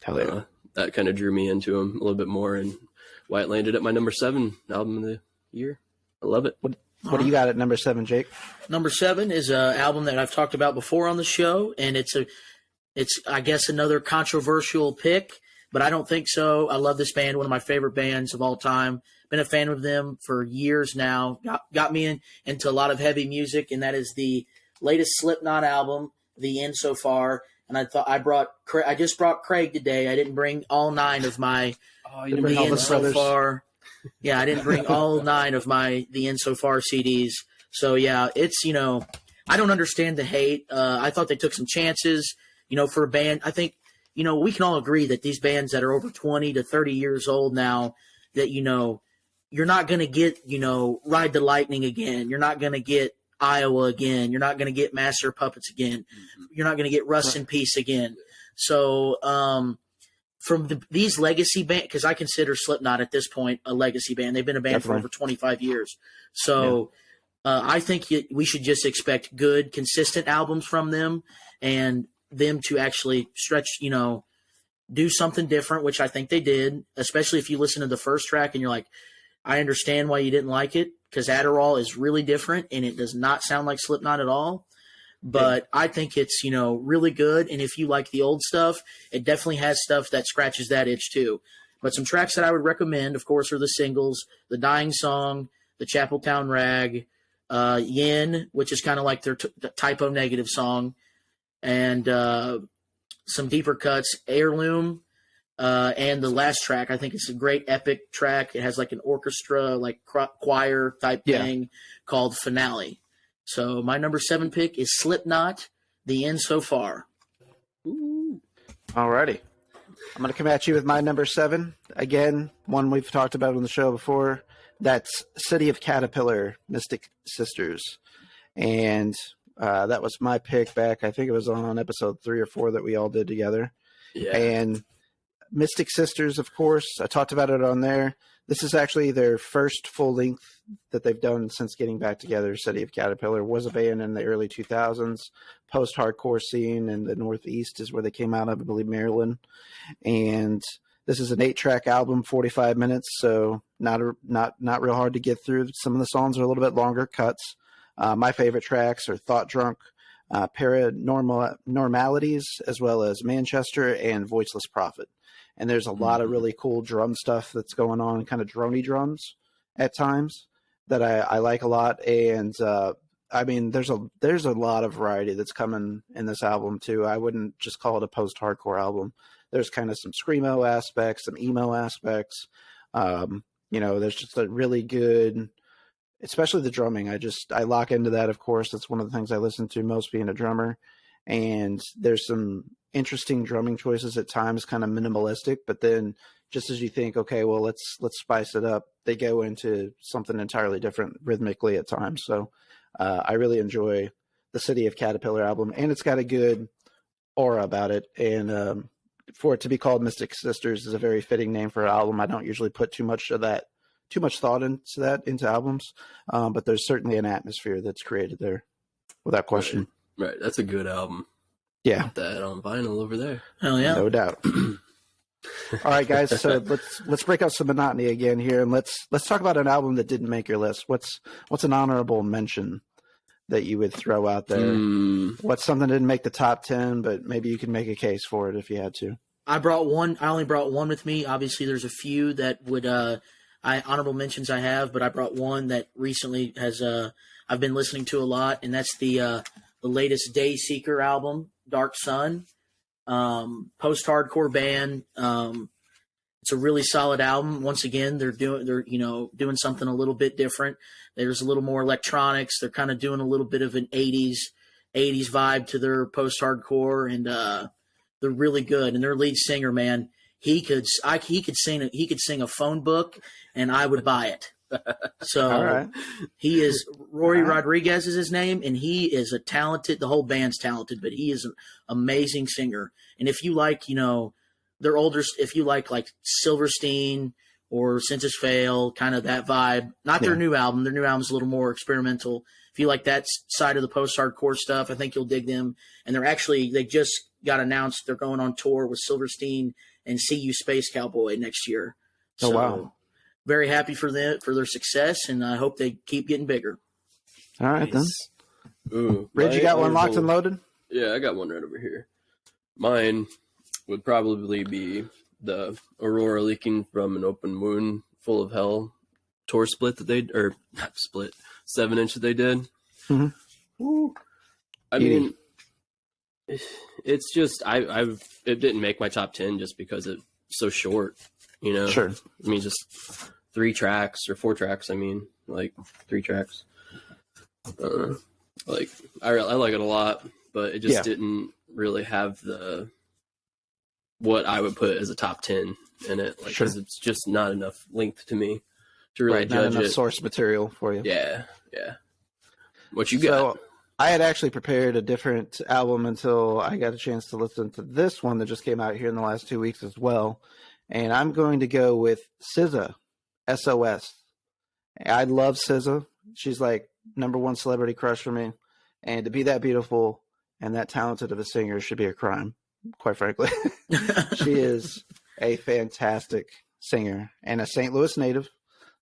Speaker 2: Hell yeah.
Speaker 4: That kind of drew me into them a little bit more, and why it landed at my number 7 album of the year. I love it.
Speaker 2: What do you got at number 7, Jake?
Speaker 3: Number 7 is an album that I've talked about before on the show, and it's I guess another controversial pick, but I don't think so. I love this band, one of my favorite bands of all time. Been a fan of them for years now. Got me into a lot of heavy music, and that is the latest Slipknot album, The End So Far. And I just brought Craig today. I didn't bring all 9 of my
Speaker 2: you didn't bring all the
Speaker 3: So Far. Yeah, I didn't bring all 9 of my The End So Far CDs. So yeah, it's, I don't understand the hate. I thought they took some chances, for a band. I think, we can all agree that these bands that are over 20 to 30 years old now, that, you're not going to get, Ride the Lightning again. You're not going to get Iowa again. You're not going to get Master Puppets again. You're not going to get Rust in Peace again. So from these legacy bands, because I consider Slipknot at this point a legacy band. They've been a band for over 25 years. So I think we should just expect good, consistent albums from them, and them to actually stretch, do something different, which I think they did, especially if you listen to the first track and you're like, I understand why you didn't like it, because Adderall is really different and it does not sound like Slipknot at all. But I think it's, really good. And if you like the old stuff, it definitely has stuff that scratches that itch too. But some tracks that I would recommend, of course, are the singles, The Dying Song, The Chapeltown Rag, Yin, which is kind of like their typo negative song, and some deeper cuts, Heirloom, and the last track. I think it's a great epic track. It has like an orchestra, like choir type thing called Finale. So my number 7 pick is Slipknot, The End So Far.
Speaker 2: Alrighty. I'm going to come at you with my number 7. Again, one we've talked about on the show before. That's City of Caterpillar, Mystic Sisters. And that was my pick back. I think it was on episode 3 or 4 that we all did together. Yeah. And Mystic Sisters, of course, I talked about it on there. This is actually their first full length that they've done since getting back together. City of Caterpillar was a band in the early 2000s, post-hardcore scene in the Northeast is where they came out of, I believe, Maryland. And this is an 8-track album, 45 minutes, so not real hard to get through. Some of the songs are a little bit longer cuts. My favorite tracks are Thought Drunk, Paranormalities, as well as Manchester and Voiceless Prophet. And there's a lot of really cool drum stuff that's going on, kind of droney drums at times that I like a lot. And I mean, there's a lot of variety that's coming in this album too. I wouldn't just call it a post-hardcore album. There's kind of some screamo aspects, some emo aspects. There's just a really good, especially the drumming. I lock into that, of course. That's one of the things I listen to most, being a drummer. And there's some interesting drumming choices at times, kind of minimalistic, but then just as you think, okay, well, let's spice it up, they go into something entirely different rhythmically at times. So I really enjoy the City of Caterpillar album, and it's got a good aura about it. And for it to be called Mystic Sisters is a very fitting name for an album. I don't usually put too much thought into albums, but there's certainly an atmosphere that's created there, without question.
Speaker 4: Right. That's a good album.
Speaker 2: Yeah.
Speaker 4: Put that on vinyl over there.
Speaker 3: Hell yeah.
Speaker 2: No doubt. All right, guys. So let's break up some monotony again here, and let's talk about an album that didn't make your list. What's an honorable mention that you would throw out there? What's something that didn't make the top 10, but maybe you could make a case for it if you had to?
Speaker 3: I only brought one with me. Obviously, there's a few that would honorable mentions I have, but I brought one that recently has I've been listening to a lot, and that's the latest Dayseeker album, Dark Sun. post-hardcore band. It's a really solid album. Once again, they're doing something a little bit different. There's a little more electronics. They're kind of doing a little bit of an 80s vibe to their post-hardcore, and they're really good. And their lead singer, man, he could sing a phone book, and I would buy it. So
Speaker 2: All right.
Speaker 3: he is Rory Rodriguez is his name, and he is a talented. The whole band's talented, but he is an amazing singer. And if you like, their older, if you like Silverstein or Census Fail, kind of that vibe. Not their new album. Their new album's a little more experimental. If you like that side of the post-hardcore stuff, I think you'll dig them. And they just got announced they're going on tour with Silverstein and See You Space Cowboy next year.
Speaker 2: Oh, wow.
Speaker 3: Very happy for their success, and I hope they keep getting bigger.
Speaker 2: All right,
Speaker 4: Nice.
Speaker 2: then.
Speaker 4: Ooh,
Speaker 2: Reg, you got one locked and loaded?
Speaker 4: Yeah, I got one right over here. Mine would probably be the Aurora Leaking from an Open Wound Full of Hell tour split that they, or not split, 7-inch that they did.
Speaker 2: Mm-hmm.
Speaker 4: I mean, it's just, it didn't make my top 10 just because it's so short,
Speaker 2: Sure.
Speaker 4: I mean, just 3 tracks or 4 tracks. I mean, 3 tracks. I like it a lot, but it just didn't really have what I would put as a top 10 in it. Because it's just not enough length to me to really judge
Speaker 2: not enough
Speaker 4: it.
Speaker 2: source material for you.
Speaker 4: Yeah. What you got?
Speaker 2: So I had actually prepared a different album until I got a chance to listen to this one that just came out here in the last 2 weeks as well. And I'm going to go with SZA, SOS. I love SZA. She's like #1 celebrity crush for me. And to be that beautiful and that talented of a singer should be a crime, quite frankly. She is a fantastic singer and a St. Louis native.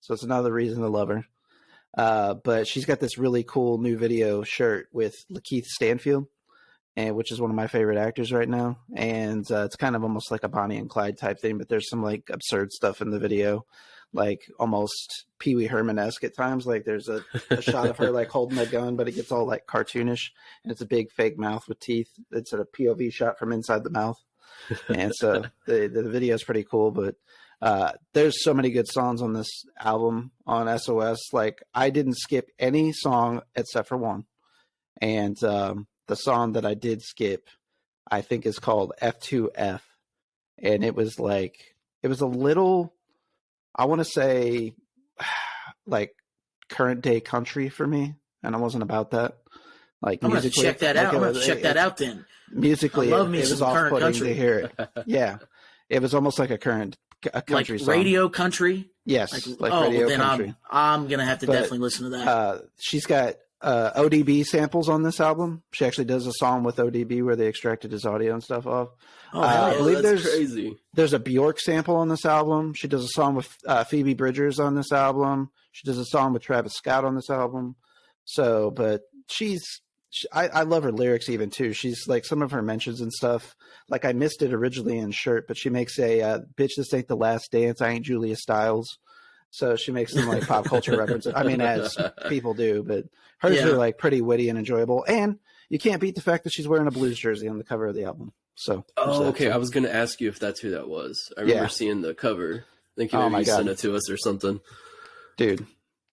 Speaker 2: So it's another reason to love her. But she's got this really cool new video shirt with Lakeith Stanfield, which is one of my favorite actors right now. And it's kind of almost like a Bonnie and Clyde type thing, but there's some absurd stuff in the video, almost Pee Wee Herman-esque at times. There's a shot of her holding a gun, but it gets all cartoonish, and it's a big fake mouth with teeth. It's a POV shot from inside the mouth. And so the video is pretty cool, but there's so many good songs on this album on SOS. I didn't skip any song except for one. And the song that I did skip, I think, is called F2F. And it was it was a little, I want to say, current day country for me. And I wasn't about that.
Speaker 3: I'm going to have to check that out. I'm going to check that out then.
Speaker 2: Musically,
Speaker 3: I love me
Speaker 2: it was
Speaker 3: some current
Speaker 2: off-putting
Speaker 3: country.
Speaker 2: to hear it. Yeah. It was almost like a country song.
Speaker 3: Radio country?
Speaker 2: Yes, radio
Speaker 3: then
Speaker 2: country.
Speaker 3: I'm going to have to definitely listen to that.
Speaker 2: She's got ODB samples on this album. She actually does a song with ODB where they extracted his audio and stuff off. I believe
Speaker 4: that's crazy.
Speaker 2: There's a Bjork sample on this album. She does a song with Phoebe Bridgers on this album. She does a song with Travis Scott on this album. So, but I love her lyrics even too. She's some of her mentions and stuff. I missed it originally in Shirt, but she makes a bitch, this ain't the last dance. I ain't Julia Stiles. So she makes some pop culture references. I mean, as people do, but hers are pretty witty and enjoyable. And you can't beat the fact that she's wearing a Blues jersey on the cover of the album. So,
Speaker 4: okay. I was going to ask you if that's who that was. I remember seeing the cover. I think you maybe sent it to us or something.
Speaker 2: Dude,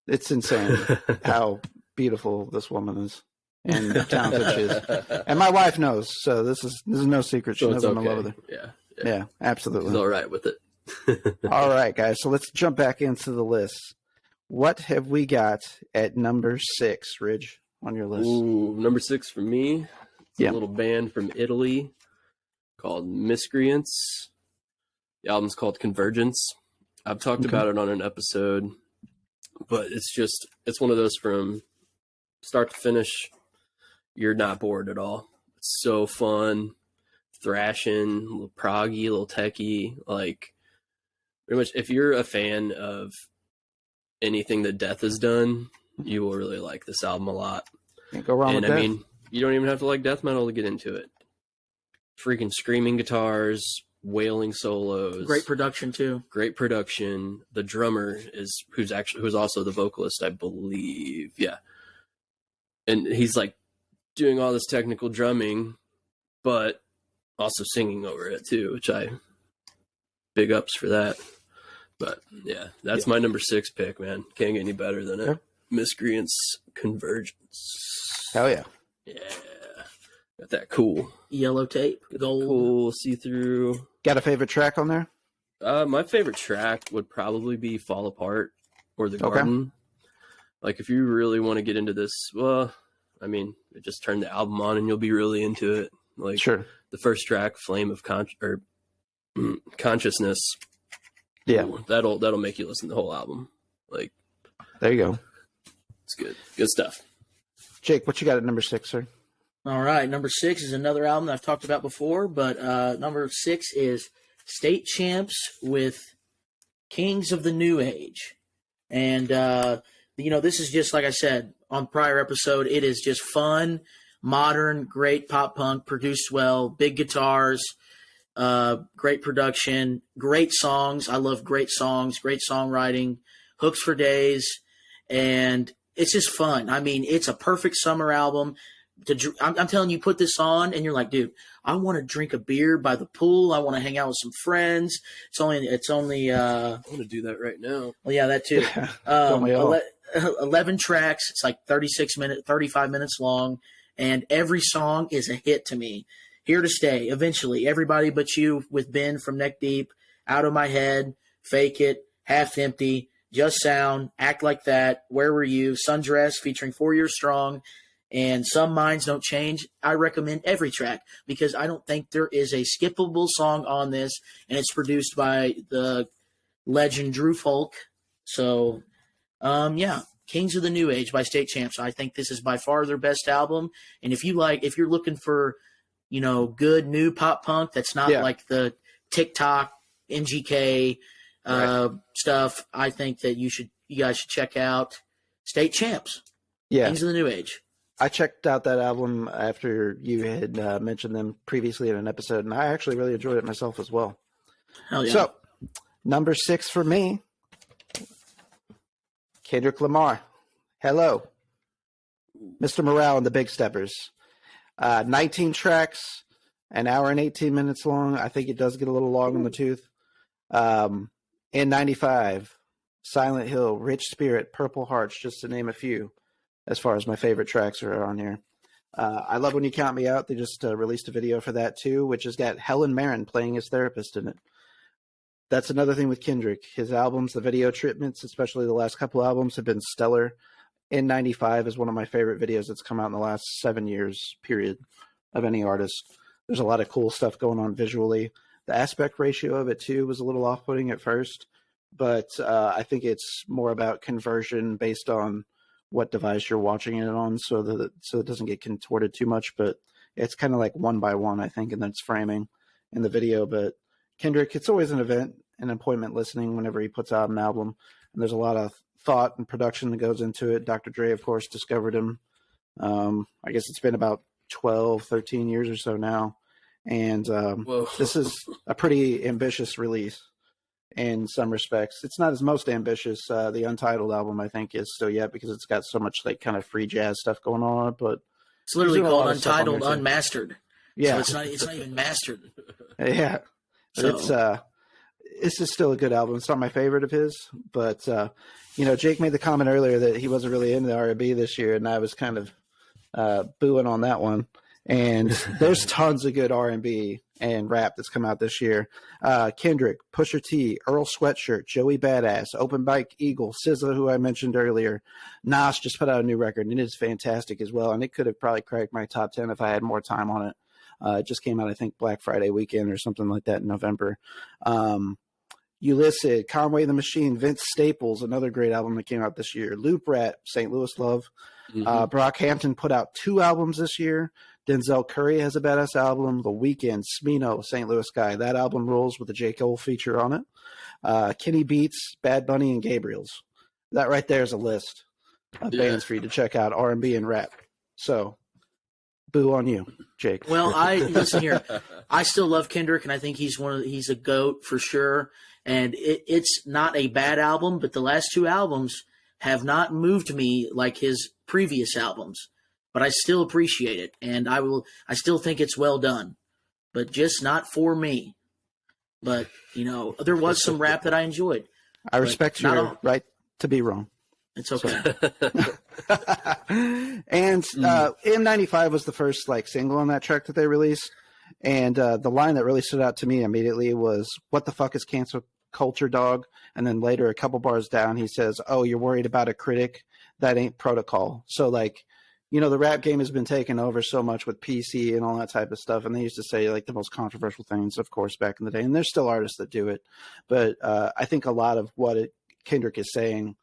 Speaker 2: it's insane how beautiful this woman is and talented she is. And my wife knows, so this is no secret. She knows I'm in love with her. Yeah, absolutely.
Speaker 4: She's all right with it.
Speaker 2: All right, guys. So let's jump back into the list. What have we got at number 6, Ridge, on your list?
Speaker 4: Ooh, number 6 for me. It's a little band from Italy called Miscreants. The album's called Convergence. I've talked about it on an episode, but it's one of those from start to finish, you're not bored at all. It's so fun, thrashing, a little proggy, a little techie, pretty much if you're a fan of anything that Death has done, you will really like this album a lot.
Speaker 2: Can't go wrong with
Speaker 4: that.
Speaker 2: that.
Speaker 4: I mean, you don't even have to like death metal to get into it. Freaking screaming guitars, wailing solos.
Speaker 3: Great production too.
Speaker 4: Great production. The drummer who's also the vocalist, I believe. Yeah. And he's doing all this technical drumming, but also singing over it too, which I big ups for that. But yeah, that's my number 6 pick, man. Can't get any better than it.
Speaker 2: Yeah.
Speaker 4: Miscreants Convergence.
Speaker 2: Hell yeah.
Speaker 4: Yeah. Got that cool
Speaker 3: Yellow tape, gold.
Speaker 4: cool see-through.
Speaker 2: Got a favorite track on there?
Speaker 4: My favorite track would probably be Fall Apart or The Garden. Like, if you really want to get into this, well, I mean, just turn the album on and you'll be really into it. Like,
Speaker 2: Sure.
Speaker 4: the first track, Flame of Consciousness.
Speaker 2: Yeah.
Speaker 4: Ooh, that'll make you listen to the whole album. Like,
Speaker 2: There you go.
Speaker 4: it's good. Good stuff.
Speaker 2: Jake, what you got at number 6, sir?
Speaker 3: All right, number 6 is another album that I've talked about before, but number 6 is State Champs with Kings of the New Age. And, this is just, like I said on prior episode, it is just fun, modern, great pop punk, produced well, big guitars, great production, great songs. I love great songs, great songwriting, hooks for days, and it's just fun. I mean, it's a perfect summer album. I'm telling you, put this on, and you're like, dude, I want to drink a beer by the pool. I want to hang out with some friends. It's only.
Speaker 4: I want to do that right now.
Speaker 3: Well, yeah, that too.
Speaker 2: Don't we all?
Speaker 3: 11 tracks. It's like 35 minutes long, and every song is a hit to me. Here to Stay, Eventually, Everybody But You with Ben from Neck Deep, Out of My Head, Fake It, Half Empty, Just Sound, Act Like That, Where Were You, Sundress featuring 4 Years Strong, and Some Minds Don't Change. I recommend every track because I don't think there is a skippable song on this, and it's produced by the legend Drew Folk. So, Kings of the New Age by State Champs. I think this is by far their best album. And if you're looking for, good new pop punk that's not like the TikTok, NGK stuff, I think that you guys should check out State Champs.
Speaker 2: Yeah.
Speaker 3: Kings of the New Age.
Speaker 2: I checked out that album after you had mentioned them previously in an episode, and I actually really enjoyed it myself as well.
Speaker 3: Hell yeah.
Speaker 2: So, number 6 for me, Kendrick Lamar. Hello. Mr. Morale and the Big Steppers. 19 tracks, an hour and 18 minutes long. I think it does get a little long in the tooth. N95, Silent Hill, Rich Spirit, Purple Hearts, just to name a few, as far as my favorite tracks are on here. I love When You Count Me Out. They just released a video for that too, which has got Helen Mirren playing his therapist in it. That's another thing with Kendrick. His albums, the video treatments, especially the last couple albums, have been stellar. N95 is one of my favorite videos that's come out in the last 7 years, period, of any artist. There's a lot of cool stuff going on visually. The aspect ratio of it, too, was a little off-putting at first, but I think it's more about conversion based on what device you're watching it on, so it doesn't get contorted too much. But it's kind of like one by one, I think, and then it's framing in the video. But Kendrick, it's always an event, an appointment listening whenever he puts out an album, and there's a lot of thought and production that goes into it. Dr. Dre, of course, discovered him. I guess it's been about 12, 13 years or so now. And this is a pretty ambitious release in some respects. It's not his most ambitious. The Untitled album, I think, is still yet because it's got so much like kind of free jazz stuff going on it. But
Speaker 3: it's literally called Untitled Unmastered.
Speaker 2: Yeah.
Speaker 3: So it's not even mastered.
Speaker 2: Yeah. So. It's just still a good album. It's not my favorite of his, but Jake made the comment earlier that he wasn't really into the R&B this year, and I was kind of booing on that one. And there's tons of good R&B and rap that's come out this year. Kendrick, Pusha T, Earl Sweatshirt, Joey Badass, Open Bike Eagle, SZA, who I mentioned earlier. Nas just put out a new record, and it is fantastic as well. And it could have probably cracked my top 10 if I had more time on it. It just came out, I think, Black Friday weekend or something like that in November. Ulysses, Conway the Machine, Vince Staples, another great album that came out this year. Loop Rat, St. Louis Love. Brockhampton put out 2 albums this year. Denzel Curry has a badass album. The Weeknd, Smino, St. Louis Guy. That album rolls with a J. Cole feature on it. Kenny Beats, Bad Bunny, and Gabriel's. That right there is a list of bands for you to check out, R&B and rap. So, boo on you, Jake.
Speaker 3: Well, listen here. I still love Kendrick, and I think he's a GOAT for sure. And it's not a bad album, but the last 2 albums have not moved me like his previous albums. But I still appreciate it, and I still think it's well done. but just not for me. But, there was some rap that I enjoyed.
Speaker 2: I respect your right to be wrong.
Speaker 3: It's okay.
Speaker 2: And M95 was the first single on that track that they released. And the line that really stood out to me immediately was, "What the fuck is cancel culture, dog?" And then later, a couple bars down, he says, "Oh, you're worried about a critic? That ain't protocol." So the rap game has been taken over so much with PC and all that type of stuff. And they used to say the most controversial things, of course, back in the day. And there's still artists that do it. But I think a lot of what Kendrick is saying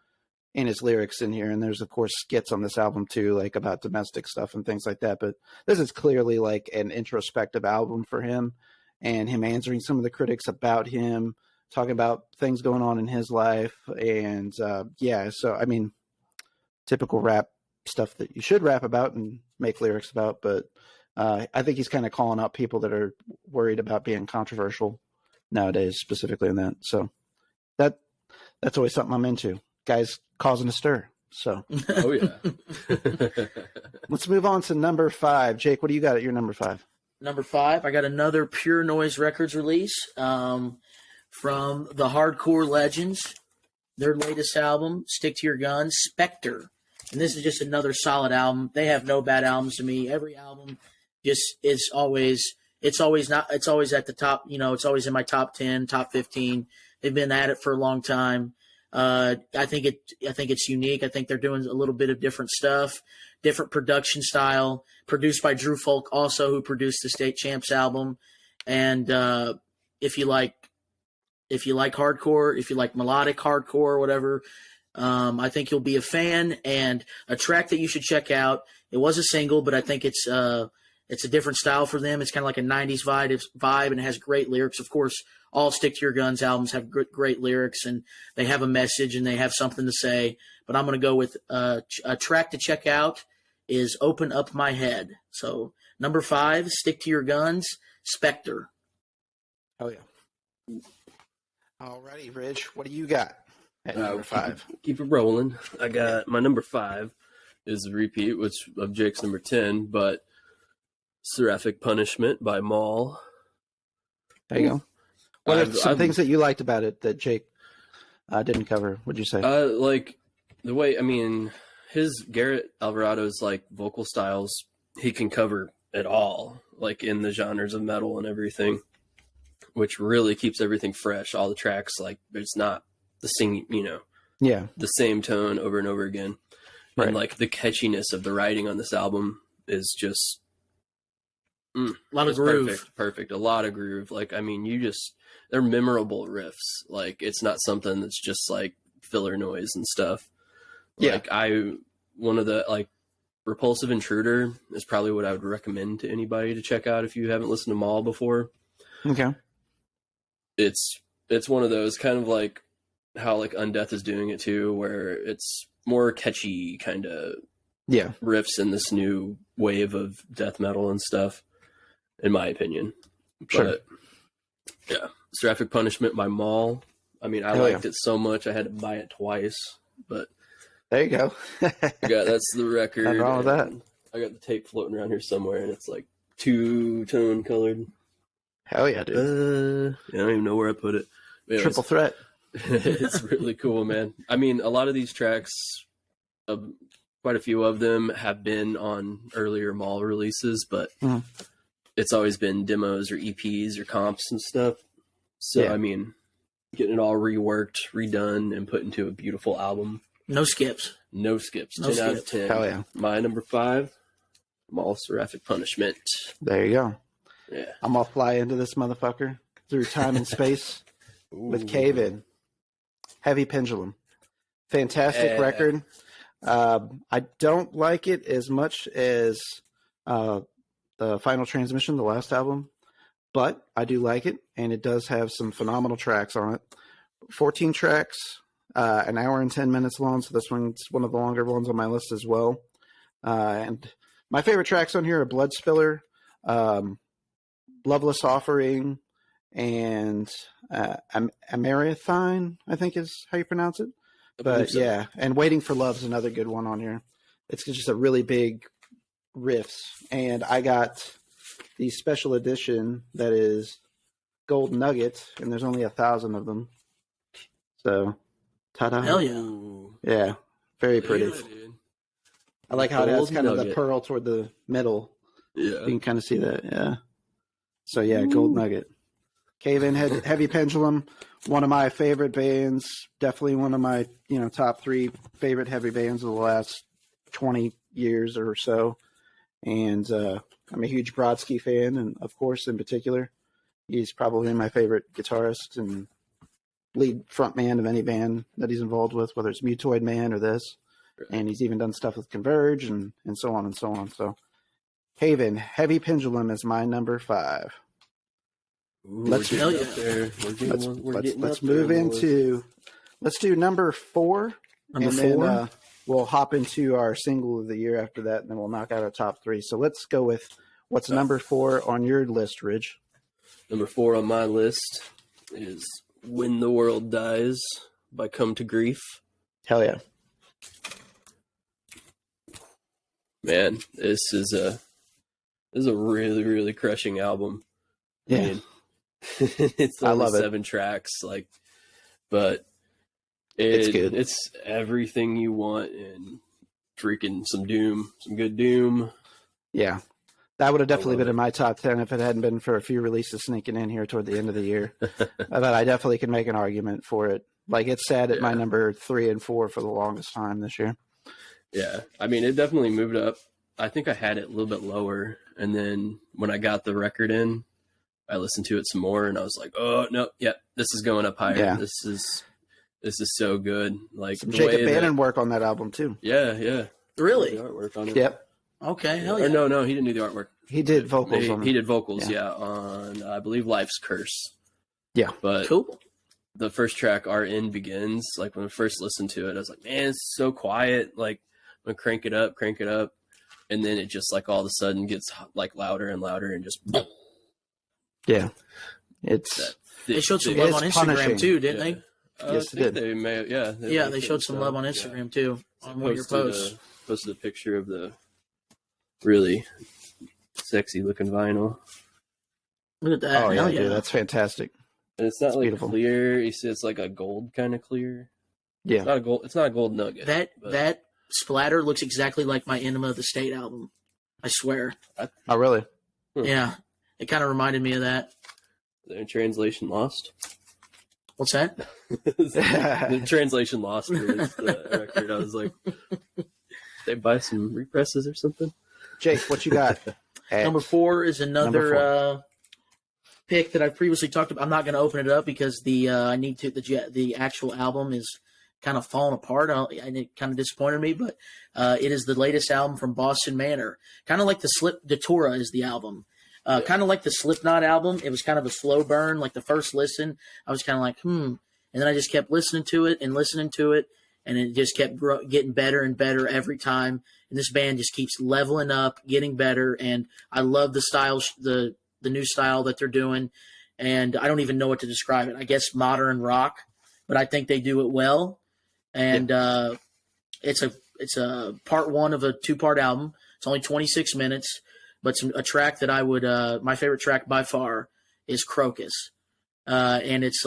Speaker 2: in his lyrics in here, and there's of course skits on this album too, about domestic stuff and things like that. But this is clearly an introspective album for him, and him answering some of the critics about him, talking about things going on in his life. And so I mean, typical rap stuff that you should rap about and make lyrics about. But I think he's kind of calling out people that are worried about being controversial nowadays, specifically in that. So that's always something I'm into. Guys causing a stir. So,
Speaker 4: oh yeah.
Speaker 2: Let's move on to number 5. Jake, what do you got at your number 5?
Speaker 3: Number 5, I got another Pure Noise Records release from the Hardcore Legends. Their latest album, Stick to Your Guns, Spectre. And this is just another solid album. They have no bad albums to me. Every album it's always at the top. It's always in my top 10, top 15. They've been at it for a long time. I think it's unique. I think they're doing a little bit of different stuff, different production style, produced by Drew Folk, also, who produced the State Champs album. And if you like hardcore, if you like melodic hardcore or whatever, I think you'll be a fan. And a track that you should check out. It was a single, but I think it's a different style for them. It's kind of like a 90s vibe, and it has great lyrics. Of course, all Stick to Your Guns albums have great lyrics, and they have a message and they have something to say. But I'm going to go with a track to check out is Open Up My Head. So number 5, Stick to Your Guns, Spectre.
Speaker 2: Oh, yeah. Alrighty, Rich, what do you got at number 5?
Speaker 4: Keep it rolling. I got my number 5 is a repeat, of Jake's number 10, but Seraphic Punishment by Maul.
Speaker 2: There you go. What are some things that you liked about it that Jake didn't cover, would you say?
Speaker 4: Like the way, his Garrett Alvarado's vocal styles, he can cover it all, in the genres of metal and everything, which really keeps everything fresh. All the tracks, it's not the the same tone over and over again. Right. And the catchiness of the writing on this album is just
Speaker 3: a lot of groove.
Speaker 4: Perfect. A lot of groove. They're memorable riffs. It's not something that's just filler noise and stuff.
Speaker 2: Yeah.
Speaker 4: One of the Repulsive Intruder is probably what I would recommend to anybody to check out if you haven't listened to Maul before.
Speaker 2: Okay.
Speaker 4: It's one of those kind of how Undeath is doing it too, where it's more catchy kind of riffs in this new wave of death metal and stuff, in my opinion.
Speaker 2: Sure.
Speaker 4: But yeah, Seraphic Punishment by Maul. I liked it so much I had to buy it twice, but
Speaker 2: there you go.
Speaker 4: That's the record.
Speaker 2: Nothing wrong with that.
Speaker 4: I got the tape floating around here somewhere, and it's 2-tone colored.
Speaker 2: Hell yeah, dude.
Speaker 4: I don't even know where I put it.
Speaker 2: Triple threat.
Speaker 4: It's really cool, man. A lot of these tracks, quite a few of them have been on earlier Maul releases, but it's always been demos or EPs or comps and stuff. So, getting it all reworked, redone, and put into a beautiful album.
Speaker 3: No skips.
Speaker 4: 10 out of 10.
Speaker 2: Hell yeah.
Speaker 4: My number 5, Maul Seraphic Punishment.
Speaker 2: There you go.
Speaker 4: Yeah.
Speaker 2: I'm going to fly into this motherfucker through time and space with Cave In. Heavy Pendulum. Fantastic record. I don't like it as much as the Final Transmission, the last album, but I do like it, and it does have some phenomenal tracks on it. 14 tracks, an hour and 10 minutes long, so this one's one of the longer ones on my list as well. And my favorite tracks on here are Blood Spiller, Loveless Offering, and Amerithine, I think is how you pronounce it. But yeah, and Waiting for Love's another good one on here. It's just a really big riffs. And I got the special edition that is gold nugget, and there's only 1,000 of them. So, ta-da!
Speaker 3: Hell yeah!
Speaker 4: Ooh.
Speaker 2: Yeah, very pretty.
Speaker 4: Yeah, dude.
Speaker 2: I like how it has
Speaker 4: Gold
Speaker 2: kind of the
Speaker 4: nugget.
Speaker 2: pearl toward the middle.
Speaker 4: Yeah.
Speaker 2: You can kind of see that, yeah. So yeah, gold nugget. Cave-In Heavy Pendulum, one of my favorite bands. Definitely one of my top 3 favorite heavy bands of the last 20 years or so. And I'm a huge Brodsky fan, and of course, in particular, he's probably my favorite guitarist and lead frontman of any band that he's involved with, whether it's Mutoid Man or this. And he's even done stuff with Converge and so on and so on. So Cave-In Heavy Pendulum is my number 5.
Speaker 4: Ooh,
Speaker 2: Let's
Speaker 4: we're getting
Speaker 3: do-
Speaker 4: up there.
Speaker 2: Let's move into. Let's do number 4.
Speaker 3: Number
Speaker 2: and
Speaker 3: 4.
Speaker 2: Then, we'll hop into our single of the year after that, and then we'll knock out our top 3. So let's go with what's number 4 on your list, Ridge.
Speaker 4: Number 4 on my list is "When the World Dies" by Come to Grief.
Speaker 2: Hell yeah.
Speaker 4: Man, this is a really, really crushing album.
Speaker 2: Yeah.
Speaker 4: I mean, it's
Speaker 2: I
Speaker 4: only
Speaker 2: love it.
Speaker 4: 7 tracks, but
Speaker 2: It's good.
Speaker 4: It's everything you want in freaking some good doom.
Speaker 2: Yeah. That would have definitely
Speaker 4: love
Speaker 2: been
Speaker 4: it.
Speaker 2: in my top 10 if it hadn't been for a few releases sneaking in here toward the end of the year. But I definitely can make an argument for it. Like, it's sat at my
Speaker 4: Yeah.
Speaker 2: number 3 and 4 for the longest time this year.
Speaker 4: Yeah, I mean, it definitely moved up. I think I had it a little bit lower, and then when I got the record in, I listened to it some more, and I was like, "Oh no, yeah, this is going up higher.
Speaker 2: Yeah.
Speaker 4: This is so good." Like
Speaker 2: Some
Speaker 4: the
Speaker 2: Jacob
Speaker 4: way
Speaker 2: Bannon work on that album, too.
Speaker 4: yeah,
Speaker 3: Really?
Speaker 4: the artwork on it.
Speaker 2: Yep.
Speaker 3: Okay, hell yeah.
Speaker 4: Or no, he didn't do the artwork.
Speaker 2: He did vocals on it.
Speaker 4: He did vocals,
Speaker 2: Yeah.
Speaker 4: on I believe Life's Curse.
Speaker 2: Yeah.
Speaker 4: But
Speaker 3: Cool.
Speaker 4: the first track, Our End Begins, like when I first listened to it, I was like, man, it's so quiet. Like, I'm gonna crank it up. And then it just like all of a sudden gets like louder and louder and just
Speaker 2: Yeah. It's
Speaker 4: that
Speaker 3: They
Speaker 4: thick,
Speaker 3: showed some
Speaker 4: thick-
Speaker 3: love on
Speaker 2: It's
Speaker 3: Instagram
Speaker 2: punishing.
Speaker 3: too, didn't
Speaker 4: Yeah.
Speaker 3: they?
Speaker 2: Yes,
Speaker 4: I
Speaker 2: they
Speaker 4: think
Speaker 2: did.
Speaker 4: They may, yeah.
Speaker 3: Yeah, they showed some
Speaker 4: so,
Speaker 3: love on
Speaker 4: yeah.
Speaker 3: Instagram too on one of your posts.
Speaker 4: Posted a picture of the really sexy looking vinyl.
Speaker 3: Look at that.
Speaker 2: oh yeah,
Speaker 3: hell
Speaker 2: dude,
Speaker 3: yeah.
Speaker 2: that's fantastic.
Speaker 4: And it's not
Speaker 2: It's
Speaker 4: like
Speaker 2: beautiful.
Speaker 4: clear. You see, it's like a gold kind of clear.
Speaker 2: Yeah.
Speaker 4: It's not a gold. It's not a gold nugget. but
Speaker 3: That splatter looks exactly like my Enema of the State album. I swear.
Speaker 2: Oh really?
Speaker 4: Hmm.
Speaker 3: Yeah. It kind of reminded me of that.
Speaker 4: the translation lost.
Speaker 3: What's that?
Speaker 4: The translation lost is the record. I was like, they buy some represses or something.
Speaker 2: Jake, what you got? At
Speaker 3: Number 4 is
Speaker 2: Number
Speaker 3: another pick that I previously talked about. I'm not going to open it up because the actual album is kind of falling apart, and it kind of disappointed me. But it is the latest album from Boston Manor. Kind of like the Torah is the album. Kind of like the Slipknot album. It was kind of a slow burn. Like the first listen, I was kind of like, and then I just kept listening to it, and it just kept getting better and better every time. And this band just keeps leveling up, getting better, and I love the style, the new style that they're doing. And I don't even know what to describe it. I guess modern rock, but I think they do it well. And it's a part 1 of a 2-part album. It's only 26 minutes, but a track that I would my favorite track by far is Crocus. And it's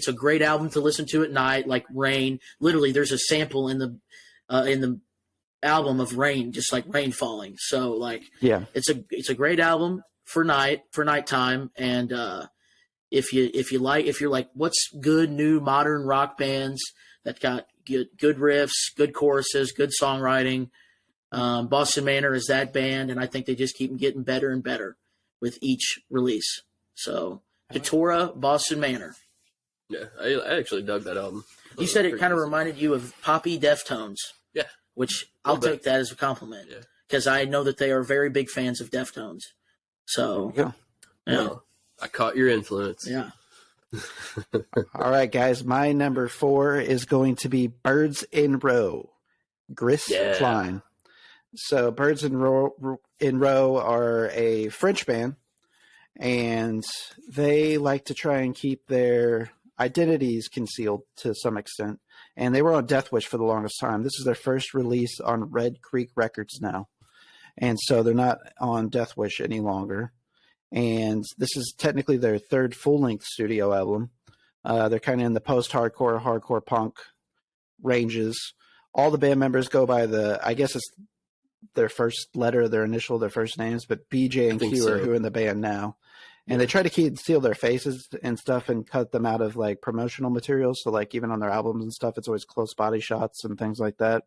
Speaker 3: a great album to listen to at night, like rain. Literally, there's a sample in the album of rain, just like rain falling. So like,
Speaker 2: yeah.
Speaker 3: it's a great album for nighttime. And if you're like, what's good new modern rock bands that got good riffs, good choruses, good songwriting? Boston Manor is that band, and I think they just keep getting better and better with each release. So, Torah, Boston Manor.
Speaker 4: Yeah, I actually dug that album.
Speaker 3: You said it kind of reminded you of poppy Deftones.
Speaker 4: Yeah.
Speaker 3: Which I'll
Speaker 4: Little bit.
Speaker 3: take that as a compliment.
Speaker 4: Yeah.
Speaker 3: Because I know that they are very big fans of Deftones. So,
Speaker 2: Yeah.
Speaker 3: yeah.
Speaker 4: Well, I caught your influence.
Speaker 3: Yeah.
Speaker 2: All right, guys. My number 4 is going to be Birds in Row, Gris
Speaker 4: Yeah.
Speaker 2: Klein. So Birds in Row are a French band, and they like to try and keep their identities concealed to some extent. And they were on Death Wish for the longest time. This is their first release on Red Creek Records now. And so they're not on Death Wish any longer. and this is technically their third full-length studio album. They're kind of in the post-hardcore, hardcore punk ranges. All the band members go by I guess it's their first letter, their initial, their first names, but BJ and Q are who are in the band now. And they try to conceal their faces and stuff and cut them out of like promotional materials. So like even on their albums and stuff, it's always close body shots and things like that.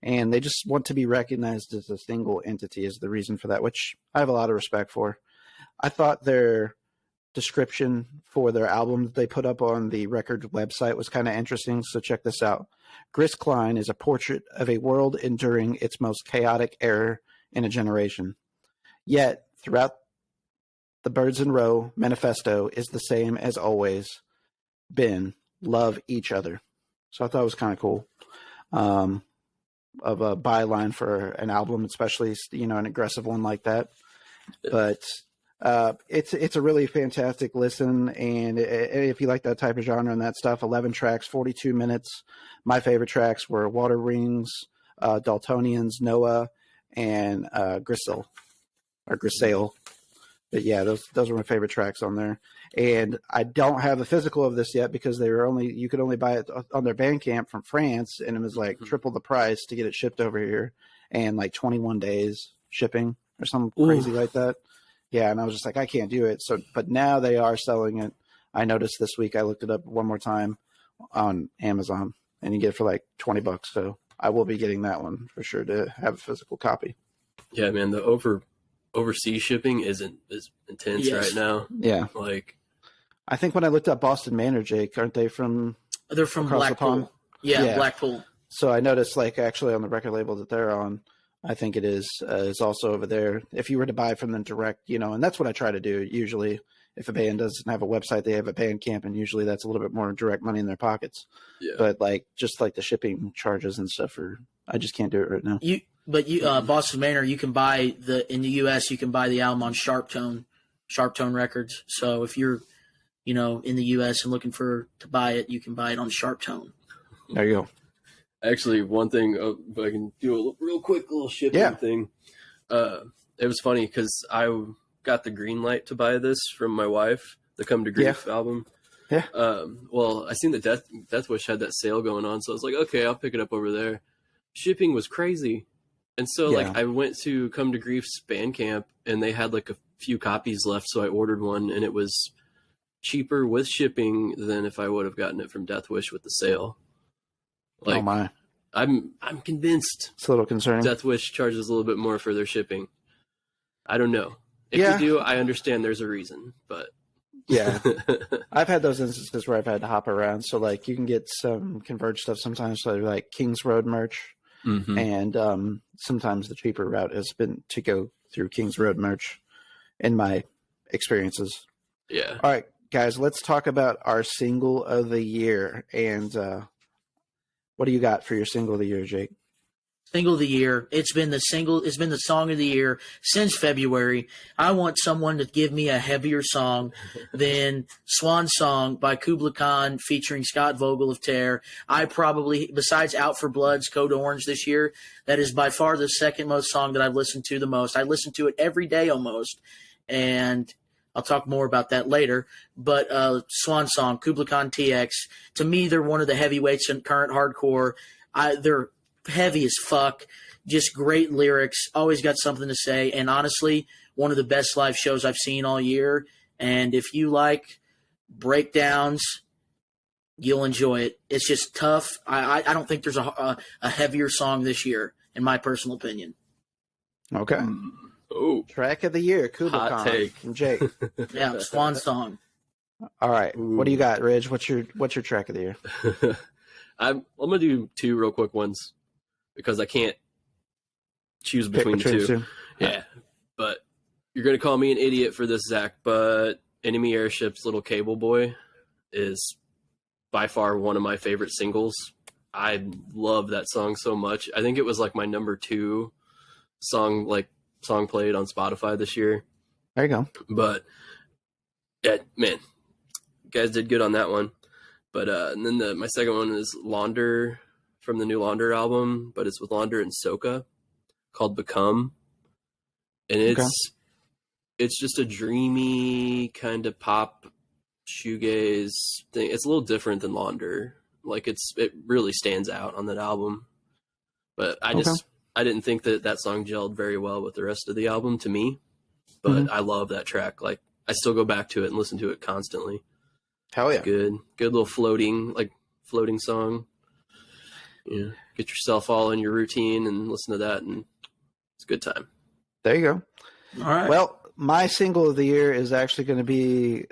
Speaker 2: And they just want to be recognized as a single entity is the reason for that, which I have a lot of respect for. I thought their description for their album that they put up on the record website was kind of interesting. So check this out. Gris Klein is a portrait of a world enduring its most chaotic era in a generation. Yet, throughout the Birds in Row manifesto is the same as always been, love each other. So I thought it was kind of cool. Of a byline for an album, especially, an aggressive one like that. But it's a really fantastic listen. And if you like that type of genre and that stuff, 11 tracks, 42 minutes. My favorite tracks were Water Rings, Daltonians, Noah, and Grisel. But yeah, those were my favorite tracks on there. And I don't have the physical of this yet because you could only buy it on their Bandcamp from France, and it was like triple the price to get it shipped over here, and like 21 days shipping or something crazy like that. Yeah, and I was just like, I can't do it. So, but now they are selling it. I noticed this week. I looked it up one more time on Amazon, and you get it for like $20. So I will be getting that one for sure to have a physical copy.
Speaker 4: Yeah, man, the overseas shipping is intense right now.
Speaker 2: Yeah,
Speaker 4: like
Speaker 2: I think when I looked up Boston Manor, Jake, aren't they from?
Speaker 3: They're from Blackpool. Yeah, Blackpool.
Speaker 2: So I noticed, like, actually on the record label that they're on, I think it is also over there. If you were to buy from them direct, and that's what I try to do usually. If a band doesn't have a website, they have a Bandcamp, and usually that's a little bit more direct money in their pockets. Yeah. But like, just like the shipping charges and stuff, I just can't do it right now.
Speaker 3: Boston Manor, you can buy in the U.S. You can buy the album on Sharptone Records. So if you're, in the U.S. and looking to buy it, you can buy it on Sharptone.
Speaker 2: There you go.
Speaker 4: Actually, one thing, if I can do a real quick little shipping thing. It was funny because I got the green light to buy this from my wife, the Come to Grief album.
Speaker 2: Yeah.
Speaker 4: Well, I seen the Death Wish had that sale going on, so I was like, okay, I'll pick it up over there. Shipping was crazy. And so I went to Come to Grief's Bandcamp, and they had like a few copies left, so I ordered one, and it was cheaper with shipping than if I would have gotten it from Death Wish with the sale. Like,
Speaker 2: oh my!
Speaker 4: I'm convinced.
Speaker 2: It's a little concerning.
Speaker 4: Death Wish charges a little bit more for their shipping. I don't know. If you do, I understand there's a reason, but
Speaker 2: yeah, I've had those instances where I've had to hop around. So like, you can get some Converge stuff sometimes, so like Kings Road merch. Mm-hmm. And sometimes the cheaper route has been to go through Kings Road merch in my experiences.
Speaker 4: Yeah.
Speaker 2: All right, guys, let's talk about our single of the year. And what do you got for your single of the year, Jake?
Speaker 3: Single of the year. It's been the song of the year since February. I want someone to give me a heavier song than Swan Song by Kubla Khan featuring Scott Vogel of Tear. I probably, besides Out for Blood's Code Orange this year, that is by far the second most song that I've listened to the most. I listen to it every day almost, and I'll talk more about that later. But Swan Song, Kubla Khan TX, to me, they're one of the heavyweights in current hardcore. They're heavy as fuck, just great lyrics, always got something to say, and honestly, one of the best live shows I've seen all year. And if you like breakdowns, you'll enjoy it. It's just tough. I don't think there's a heavier song this year, in my personal opinion.
Speaker 2: Okay.
Speaker 4: Oh,
Speaker 2: track of the year, Kubla Khan
Speaker 4: take
Speaker 2: from Jake.
Speaker 3: Yeah, Swan Song.
Speaker 2: All right, what do you got, Ridge? What's your track of the year?
Speaker 4: I'm gonna do two real quick ones, because I can't choose between the two. Yeah. But you're going to call me an idiot for this, Zach, but Enemy Airship's Little Cable Boy is by far one of my favorite singles. I love that song so much. I think it was like my number 2 song played on Spotify this year.
Speaker 2: There you go.
Speaker 4: But yeah, man, you guys did good on that one. But and then my second one is Launder, from the new Launder album, but it's with Launder and Soka, called Become. And it's it's just a dreamy kind of pop shoegaze thing. It's a little different than Launder. Like it really stands out on that album. But I didn't think that song gelled very well with the rest of the album to me. But I love that track. Like I still go back to it and listen to it constantly.
Speaker 2: Hell yeah.
Speaker 4: It's good little floating song. Yeah. Get yourself all in your routine and listen to that, and it's a good time.
Speaker 2: There you go.
Speaker 3: All right.
Speaker 2: Well, my single of the year is actually going to be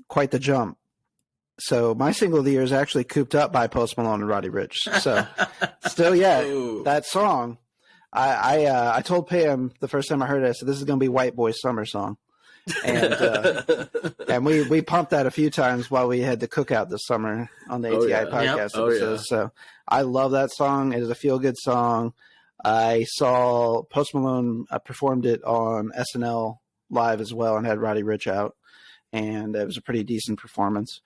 Speaker 2: quite the jump. So my single of the year is actually Cooped Up by Post Malone and Roddy Ricch. So still, that song. I told Pam the first time I heard it, I said, this is going to be White Boy Summer song. And we pumped that a few times while we had the cookout this summer on the ATI podcast episodes. So I love that song. It is a feel-good song. I saw Post Malone performed it on SNL live as well and had Roddy Ricch out. And it was a pretty decent performance.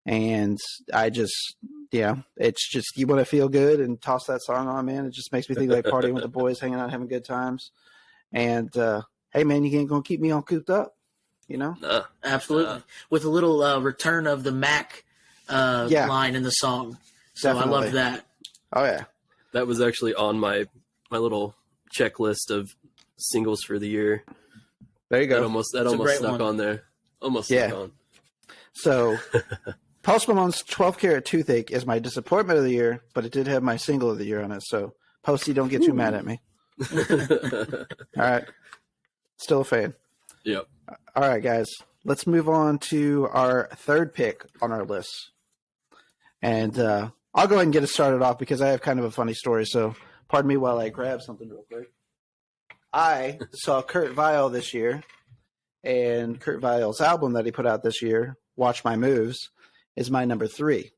Speaker 2: And I just, it's just, you want to feel good and toss that song on, man. It just makes me think like partying with the boys, hanging out, having good times. And, hey, man, you ain't going to keep me all cooped up, you know?
Speaker 3: Absolutely. With a little return of the Mac line in the song. So definitely. I love that.
Speaker 2: Oh, yeah.
Speaker 4: That was actually on my little checklist of singles for the year.
Speaker 2: There you go.
Speaker 4: That almost snuck on there. Almost snuck on. So Post Malone's 12 Karat Toothache is my disappointment of the year, but it did have my single of the year on it. So Posty, don't get too mad at me. All right. Still a fan. Yep.
Speaker 2: All right, guys. Let's move on to our third pick on our list. And I'll go ahead and get it started off because I have kind of a funny story. So pardon me while I grab something real quick. I saw Kurt Vile this year, and Kurt Vile's album that he put out this year, Watch My Moves, is my number 3.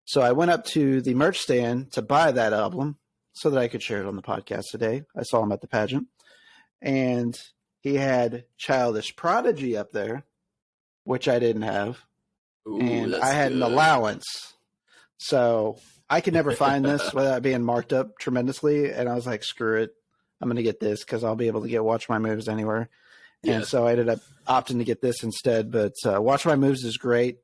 Speaker 2: So I went up to the merch stand to buy that album so that I could share it on the podcast today. I saw him at the pageant. And he had Childish Prodigy up there, which I didn't have.
Speaker 4: Ooh,
Speaker 2: and I had an allowance. So I could never find this without being marked up tremendously. And I was like, screw it. I'm going to get this because I'll be able to get Watch My Moves anywhere. And so I ended up opting to get this instead. But Watch My Moves is great.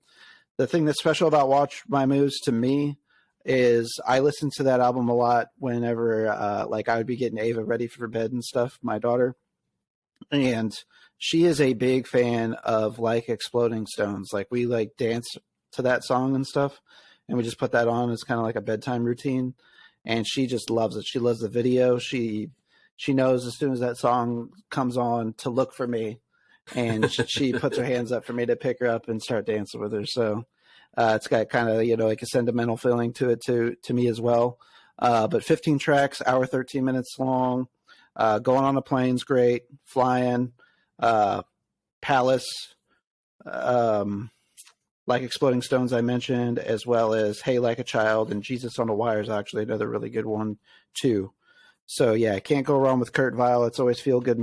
Speaker 2: The thing that's special about Watch My Moves to me is I listen to that album a lot whenever I would be getting Ava ready for bed and stuff, my daughter. And she is a big fan of Like Exploding Stones. Like we dance to that song and stuff. And we just put that on as kind of like a bedtime routine. And she just loves it. She loves the video. She knows as soon as that song comes on to look for me, and she puts her hands up for me to pick her up and start dancing with her. So it's got kind of, like a sentimental feeling to it to me as well. But 15 tracks, hour 13 minutes long. Going on a plane's great. Flying, Palace, Like Exploding Stones I mentioned, as well as Hey Like a Child, and Jesus on the Wire is actually another really good one too. So, yeah, can't go wrong with Kurt Vile. It's always feel-good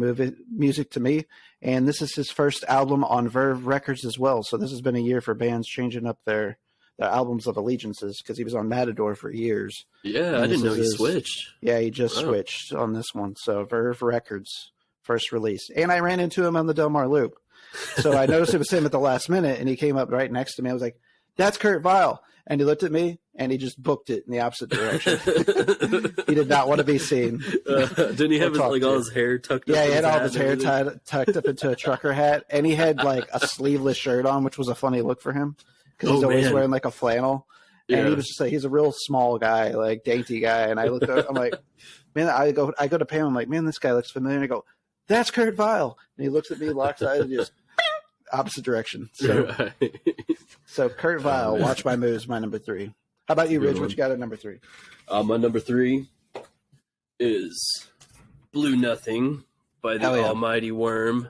Speaker 2: music to me. And this is his first album on Verve Records as well. So this has been a year for bands changing up their albums of allegiances because he was on Matador for years.
Speaker 4: Yeah, I didn't know he switched.
Speaker 2: Yeah, he just switched on this one. So Verve Records, first release. And I ran into him on the Del Mar Loop. So I noticed it was him at the last minute, and he came up right next to me. I was like, that's Kurt Vile. And he looked at me, and he just booked it in the opposite direction. He did not want to be seen.
Speaker 4: Didn't he have all his hair tucked up?
Speaker 2: Yeah, he had all of his hair tucked up into a trucker hat, and he had a sleeveless shirt on, which was a funny look for him because he's always wearing a flannel. And he was just he's a real small guy, dainty guy. And I looked up, I'm like, man, I go to Pam, I'm like, man, this guy looks familiar. And I go, that's Kurt Vile. And he looks at me, locks eyes, and just opposite direction. So, so Kurt Vile, Watch My Moves, my number 3. How about you, Ridge? What you got at number 3?
Speaker 4: My number 3 is Blue Nothing by the Almighty Worm.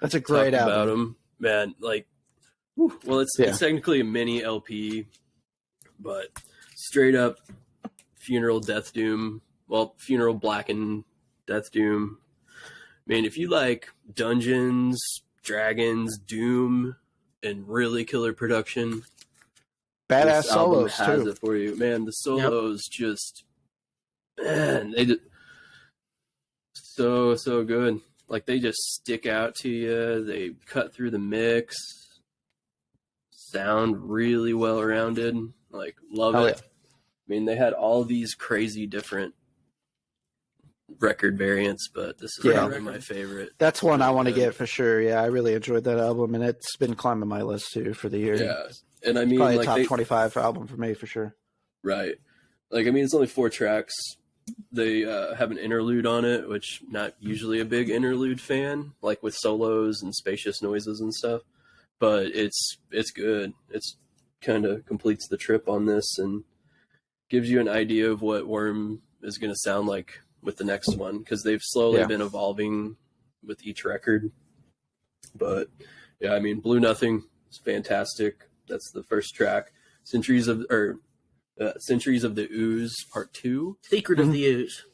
Speaker 2: That's a great album.
Speaker 4: About him, man. It's technically a mini LP, but straight up funeral death doom. Well, funeral blackened death doom. Man, if you like Dungeons, Dragons, Doom, and really killer production,
Speaker 2: badass
Speaker 4: this album
Speaker 2: solos
Speaker 4: has
Speaker 2: too.
Speaker 4: it for you, man. The solos just, man, they did so good. Like, they just stick out to you. They cut through the mix. Sound really well rounded. Like, love it.
Speaker 2: Yeah.
Speaker 4: I mean, they had all these crazy different record variants, but this is probably my favorite.
Speaker 2: That's one I want to get for sure. Yeah, I really enjoyed that album, and it's been climbing my list too for the year.
Speaker 4: Yeah, and I mean,
Speaker 2: probably
Speaker 4: like,
Speaker 2: a top 25 album for me for sure.
Speaker 4: Right. Like, I mean, it's only 4 tracks. They have an interlude on it, which not usually a big interlude fan, like with solos and spacious noises and stuff. But it's good. It's kind of completes the trip on this and gives you an idea of what Worm is going to sound like with the next one, because they've slowly been evolving with each record. But yeah, I mean, Blue Nothing is fantastic. That's the first track. Centuries of the Ooze Part 2.
Speaker 3: Secret of the Ooze.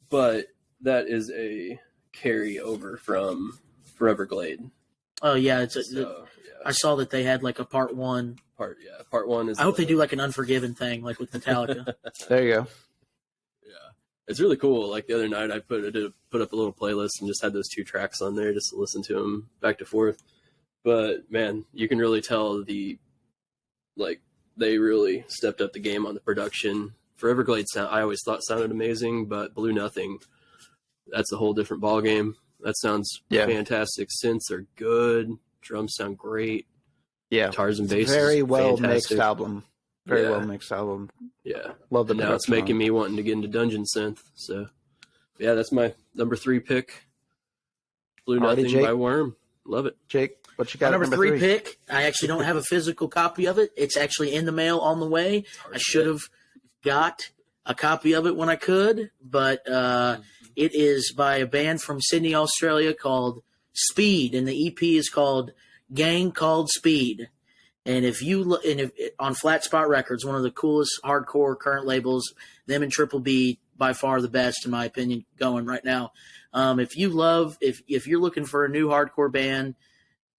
Speaker 4: But that is a carryover from Foreverglade.
Speaker 3: Oh yeah,
Speaker 4: So,
Speaker 3: I saw that they had like a part 1.
Speaker 4: Part 1 is.
Speaker 3: I hope they do like an Unforgiven thing, like with Metallica.
Speaker 2: There you go.
Speaker 4: Yeah, it's really cool. Like the other night, I put up a little playlist and just had those 2 tracks on there just to listen to them back to forth. But man, you can really tell they really stepped up the game on the production. Foreverglade I always thought sounded amazing, but Blue Nothing, that's a whole different ballgame. That sounds fantastic. Synths are good. Drums sound great.
Speaker 2: Yeah,
Speaker 4: guitars and bass.
Speaker 2: Very well
Speaker 4: fantastic.
Speaker 2: mixed album. Very well mixed album.
Speaker 4: Yeah,
Speaker 2: love the.
Speaker 4: Now it's making me wanting to get into Dungeon Synth. So, yeah, that's my number 3 pick. Blue Nothing by Worm. Love it.
Speaker 2: Jake, what you got?
Speaker 3: My number 3 pick. I actually don't have a physical copy of it. It's actually in the mail on the way. I should have got a copy of it when I could, but it is by a band from Sydney, Australia called Speed, and the EP is called Gang Called Speed. And if you look, on Flat Spot Records, one of the coolest hardcore current labels, them and Triple B by far the best in my opinion going right now. If you're looking for a new hardcore band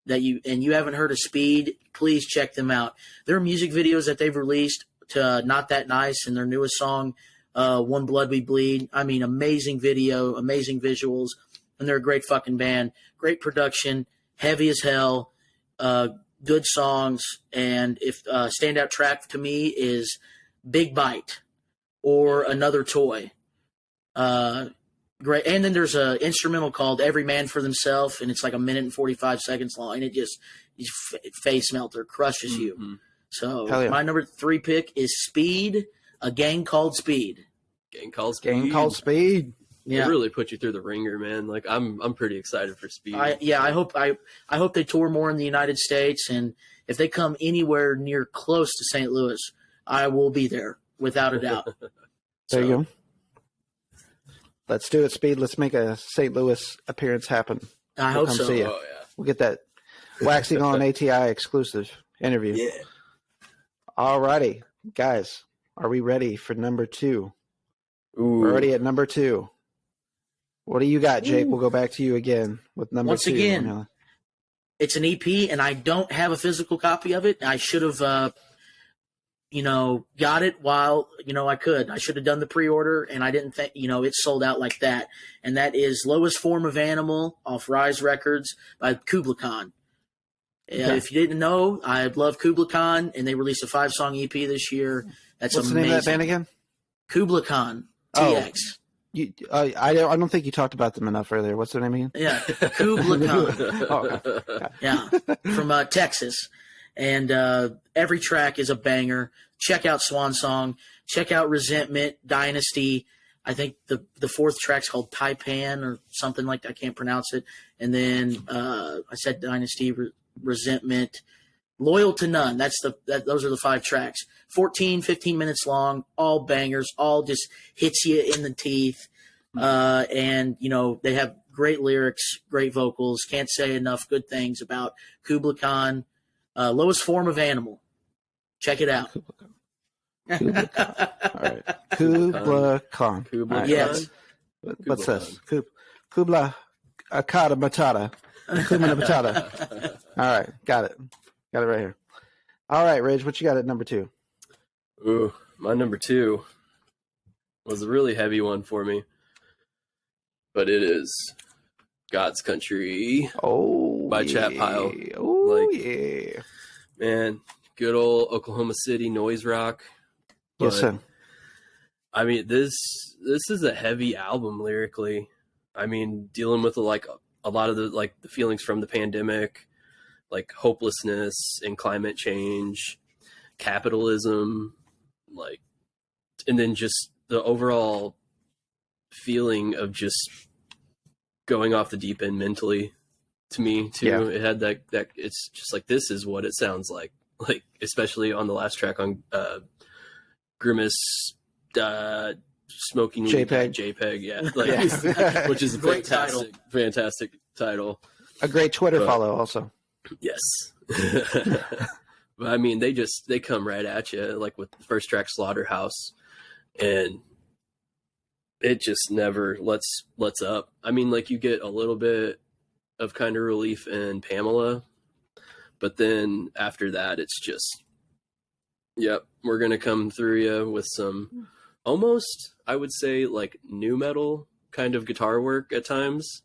Speaker 3: that you haven't heard of Speed, please check them out. There are music videos that they've released to Not That Nice and their newest song, One Blood We Bleed. I mean, amazing video, amazing visuals, and they're a great fucking band. Great production, heavy as hell, good songs, and if standout track to me is Big Bite or Another Toy. Great. And then there's an instrumental called Every Man for Themself, and it's like 1 minute and 45 seconds long, and it just face melter, crushes you.
Speaker 4: Mm-hmm.
Speaker 3: So my number 3 pick is Speed, A Gang Called Speed.
Speaker 4: Gang Called Speed.
Speaker 2: Gang Called Speed.
Speaker 4: Yeah, it really put you through the ringer, man. Like I'm pretty excited for Speed.
Speaker 3: I hope they tour more in the United States, and if they come anywhere near close to St. Louis, I will be there without a doubt.
Speaker 2: There you go. Let's do it, Speed. Let's make a St. Louis appearance happen.
Speaker 3: I hope so.
Speaker 2: See you.
Speaker 4: Oh, yeah.
Speaker 2: We'll get that Waxing-On ATI exclusive interview.
Speaker 3: Yeah.
Speaker 2: All righty, guys. Are we ready for number 2?
Speaker 4: Ooh.
Speaker 2: We're already at number 2. What do you got, Jake? We'll go back to you again with number 2.
Speaker 3: Once again, it's an EP, and I don't have a physical copy of it. I should have, got it while, I could. I should have done the pre-order, and I didn't think, it sold out like that. And that is Lowest Form of Animal off Rise Records by Kubla Khan. If you didn't know, I love Kubla Khan, and they released a 5-song EP this year. That's
Speaker 2: What's
Speaker 3: amazing.
Speaker 2: the name of that band again?
Speaker 3: Kubla Khan, TX.
Speaker 2: I don't think you talked about them enough earlier. What's their name again?
Speaker 3: Yeah, Kubla Khan.
Speaker 2: Okay.
Speaker 3: Yeah, from Texas. And every track is a banger. Check out Swan Song. Check out Resentment, Dynasty. I think the 4th track's called Taipan or something like that. I can't pronounce it. And then I said Dynasty, Resentment, Loyal to None. Those are the 5 tracks. 15 minutes long, all bangers, all just hits you in the teeth. And, they have great lyrics, great vocals. Can't say enough good things about Kubla Khan. Lowest Form of Animal. Check it out.
Speaker 2: Kubla Khan. All right. Kubla Khan.
Speaker 4: Kubla Khan.
Speaker 3: Yes.
Speaker 2: What's this? Kubla Akata Matata. Kumana Matata. All right. Got it. Got it right here. All right, Ridge, what you got at number 2?
Speaker 4: Ooh, my number 2 was a really heavy one for me. But it is God's Country by
Speaker 2: yeah.
Speaker 4: Chat Pile.
Speaker 2: Oh, yeah.
Speaker 4: Man, good old Oklahoma City noise rock.
Speaker 2: Yes, sir.
Speaker 4: I mean, this is a heavy album lyrically. I mean, dealing with like a lot of the feelings from the pandemic, like hopelessness and climate change, capitalism, like, and then just the overall feeling of just going off the deep end mentally. To me too,
Speaker 2: Yeah.
Speaker 4: It had that it's just like, this is what it sounds like especially on the last track on Grimace, Smoking JPEG, yeah, like, which is a
Speaker 3: Great
Speaker 4: fantastic title.
Speaker 2: A great Twitter follow also.
Speaker 4: Yes. But I mean, they come right at you, like with the first track, Slaughterhouse, and it just never lets up. I mean, like, you get a little bit of kind of relief in Pamela, but then after that, it's just, yep, we're going to come through you with some almost, I would say, like nu metal kind of guitar work at times.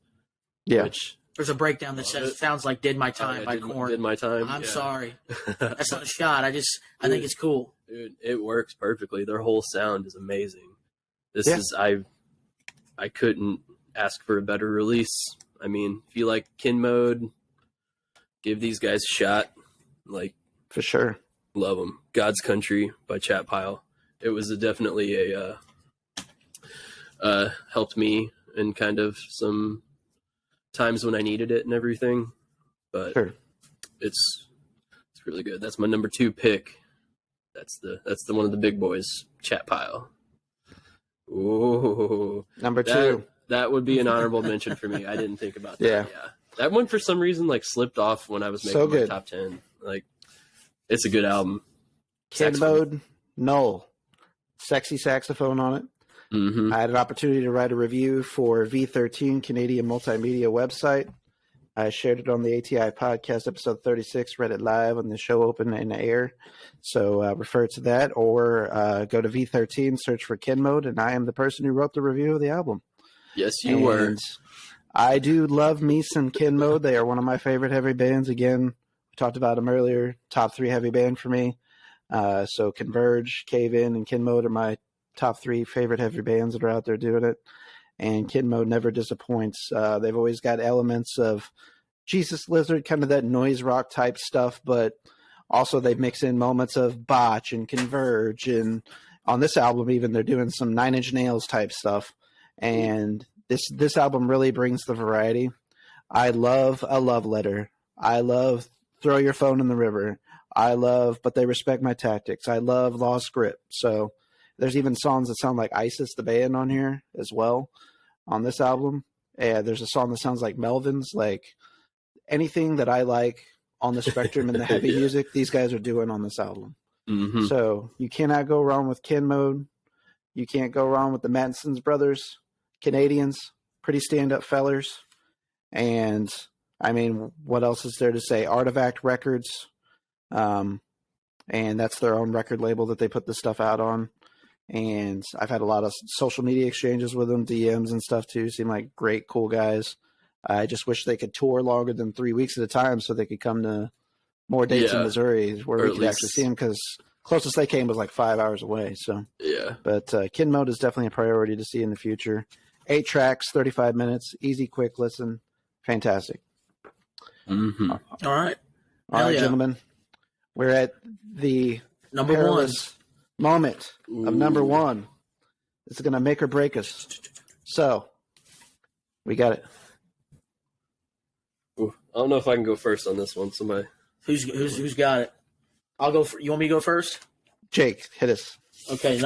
Speaker 2: Yeah.
Speaker 4: Which,
Speaker 3: There's a breakdown that says, sounds like Did My Time by Korn.
Speaker 4: Did My Time.
Speaker 3: I'm
Speaker 4: yeah.
Speaker 3: sorry. That's not a shot. I think it's cool.
Speaker 4: Dude, it works perfectly. Their whole sound is amazing. This is, I couldn't ask for a better release. I mean, if you like Kin Mode, give these guys a shot. Like,
Speaker 2: for sure.
Speaker 4: Love them. God's Country by Chat Pile. It was definitely helped me in kind of some times when I needed it and everything. But
Speaker 2: Sure.
Speaker 4: it's really good. That's my number 2 pick. That's the one of the big boys, Chat Pile. Ooh.
Speaker 2: Number 2.
Speaker 4: That would be an honorable mention for me. I didn't think about that. Yeah. That one for some reason like slipped off when I was making my top 10. Like, it's a good album.
Speaker 2: Kin Mode, Null. Sexy saxophone on it.
Speaker 4: Mm-hmm.
Speaker 2: I had an opportunity to write a review for V13 Canadian Multimedia website. I shared it on the ATI Podcast, episode 36, read it live when the show opened in the air. So refer to that, or go to V13, search for Kin Mode, and I am the person who wrote the review of the album.
Speaker 4: Yes, you were.
Speaker 2: I do love me some Kin Mode. They are one of my favorite heavy bands. Again, we talked about them earlier. Top 3 heavy band for me. So Converge, Cave In, and Kin Mode are my top 3 favorite heavy bands that are out there doing it. And Kin Mode never disappoints. They've always got elements of Jesus Lizard, kind of that noise rock type stuff, but also they mix in moments of Botch and Converge. And on this album, even, they're doing some 9 Inch Nails type stuff. And this album really brings the variety. I love A Love Letter. I love Throw Your Phone in the River. I love But They Respect My Tactics. I love Lost Grip. So there's even songs that sound like ISIS, the band, on here as well on this album. And there's a song that sounds like Melvin's. Like, anything that I like on the spectrum in the heavy music, these guys are doing on this album.
Speaker 4: Mm-hmm.
Speaker 2: So you cannot go wrong with Kin Mode. You can't go wrong with the Mansons brothers, Canadians, pretty stand-up fellers. And, I mean, what else is there to say? Artifact Records. And that's their own record label that they put this stuff out on. And I've had a lot of social media exchanges with them, DMs and stuff too. Seem like great, cool guys. I just wish they could tour longer than 3 weeks at a time so they could come to more dates in Missouri where we could actually see them, because closest they came was like 5 hours away. So but Kin Mode is definitely a priority to see in the future. 8 tracks, 35 minutes, easy, quick listen, fantastic.
Speaker 4: Mm-hmm.
Speaker 3: All right,
Speaker 2: gentlemen, we're at the
Speaker 3: number
Speaker 2: perilous moment of number 1. It's going to make or break us. So we got it.
Speaker 4: Ooh, I don't know if I can go first on this one. Somebody,
Speaker 3: who's got it? I'll go. You want me to go first?
Speaker 2: Jake, hit us.
Speaker 3: Okay.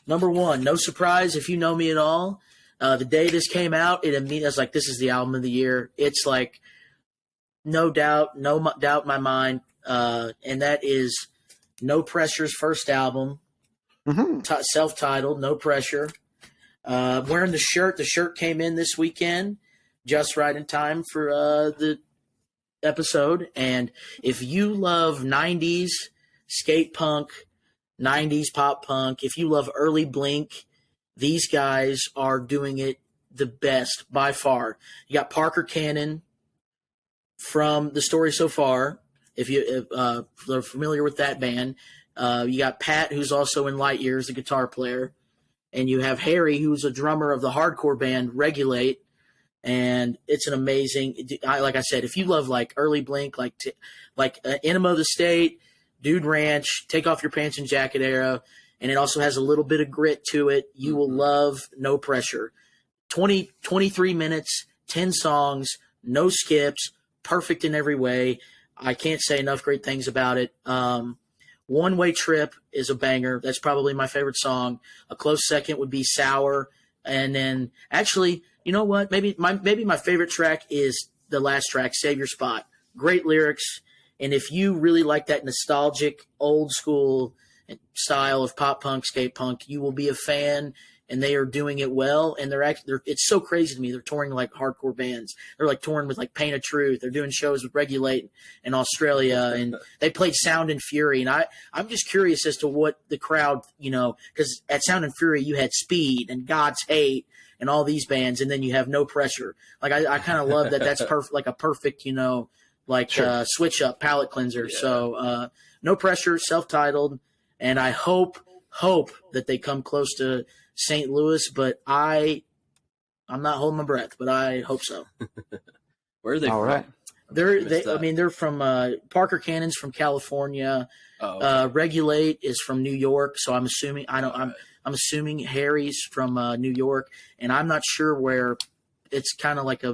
Speaker 3: Number 1. No surprise if you know me at all. The day this came out, I was like, this is the album of the year. It's like, no doubt in my mind, and that is No Pressure's first album, self-titled, No Pressure. Wearing the shirt. The shirt came in this weekend, just right in time for the episode. And if you love 90s skate punk, 90s pop punk, if you love early Blink, these guys are doing it the best by far. You got Parker Cannon from The Story So Far, if they're familiar with that band. You got Pat, who's also in Light Years, the guitar player. And you have Harry, who's a drummer of the hardcore band Regulate. And it's an amazing, like I said, if you love like early Blink, like Enema of the State, Dude Ranch, Take Off Your Pants and Jacket era, and it also has a little bit of grit to it, you will love No Pressure. 23 minutes, 10 songs, no skips, perfect in every way. I can't say enough great things about it. One Way Trip is a banger. That's probably my favorite song. A close second would be Sour. And then actually, you know what? Maybe my favorite track is the last track, Save Your Spot. Great lyrics. And if you really like that nostalgic, old school style of pop punk, skate punk, you will be a fan. And they are doing it well. And it's so crazy to me. They're touring like hardcore bands. They're like touring with like Pain of Truth. They're doing shows with Regulate in Australia. And they played Sound and Fury. And I'm just curious as to what the crowd, because at Sound and Fury, you had Speed and God's Hate and all these bands. And then you have No Pressure. Like I kind of love that. That's perfect, like a perfect, sure. Switch up palate cleanser. Yeah. So No Pressure, self-titled. And I hope that they come close to St. Louis, but I'm not holding my breath, but I hope so.
Speaker 4: Where are they
Speaker 3: All
Speaker 4: from?
Speaker 3: Right. They're from Parker Cannon's from California.
Speaker 4: Oh, okay.
Speaker 3: Regulate is from New York, so I'm assuming I'm assuming Harry's from New York, and I'm not sure where. It's kind of like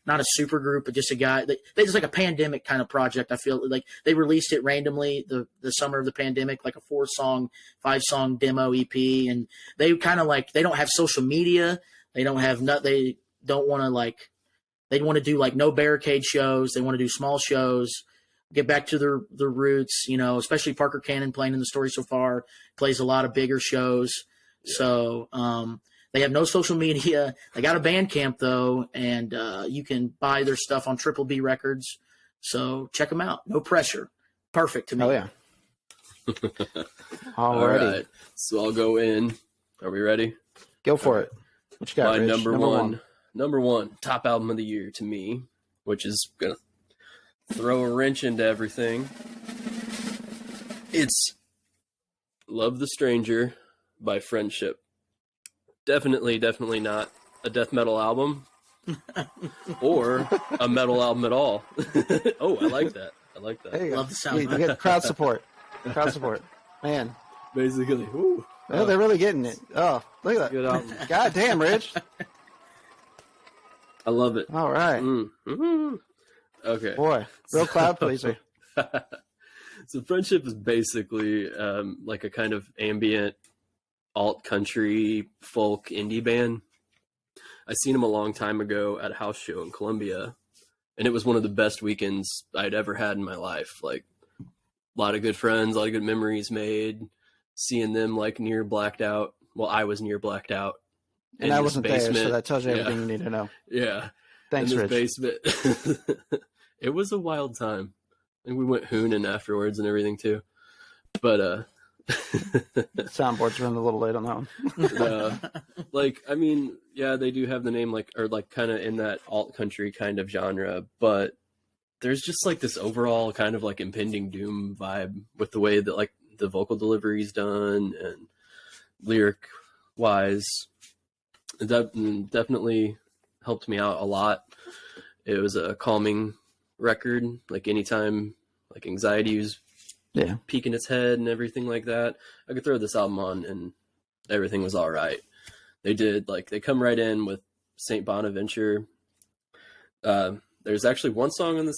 Speaker 3: not a super group, but just a guy. They just like a pandemic kind of project. I feel like they released it randomly the summer of the pandemic, like a 5-song demo EP, and they kind of like they don't have social media. They don't have They don't want to like. They want to do like no barricade shows. They want to do small shows. Get back to their roots. Especially Parker Cannon playing in The Story So Far plays a lot of bigger shows. Yeah. So they have no social media. They got a Bandcamp though, and you can buy their stuff on Triple B Records. So check them out. No Pressure. Perfect to me.
Speaker 2: Oh yeah.
Speaker 4: All right. So I'll go in. Are we ready?
Speaker 2: Go for it. What you got,
Speaker 4: My
Speaker 2: Rich?
Speaker 4: number one top album of the year to me, which is gonna throw a wrench into everything. It's Love the Stranger by Friendship. Definitely not a death metal album or a metal album at all. Oh, I like that.
Speaker 2: There you
Speaker 3: Love
Speaker 2: go.
Speaker 3: the sound.
Speaker 2: You get crowd support. Man.
Speaker 4: Basically. Ooh.
Speaker 2: Oh, they're really getting it. Oh, look at that.
Speaker 4: Good album.
Speaker 2: God damn, Rich.
Speaker 4: I love it.
Speaker 2: All right.
Speaker 4: Mm-hmm. Okay.
Speaker 2: Boy, real cloud pleaser.
Speaker 4: So Friendship is basically like a kind of ambient alt country folk indie band. I seen them a long time ago at a house show in Columbia, and it was one of the best weekends I'd ever had in my life. Like a lot of good friends, a lot of good memories made. Seeing them like near blacked out. Well, I was near blacked out.
Speaker 2: And I wasn't there, so that tells you everything you need to know.
Speaker 4: Yeah.
Speaker 2: Thanks,
Speaker 4: in
Speaker 2: Rich.
Speaker 4: this basement. It was a wild time. And we went hooning afterwards and everything too. But
Speaker 2: Soundboard's running a little late on that one.
Speaker 4: They do have the name kind of in that alt country kind of genre, but there's just like this overall kind of like impending doom vibe with the way that like the vocal delivery is done and lyric wise. That definitely helped me out a lot. It was a calming record. Like anytime like anxiety was peeking its head and everything like that, I could throw this album on and everything was all right. They come right in with Saint Bonaventure. There's actually one song on the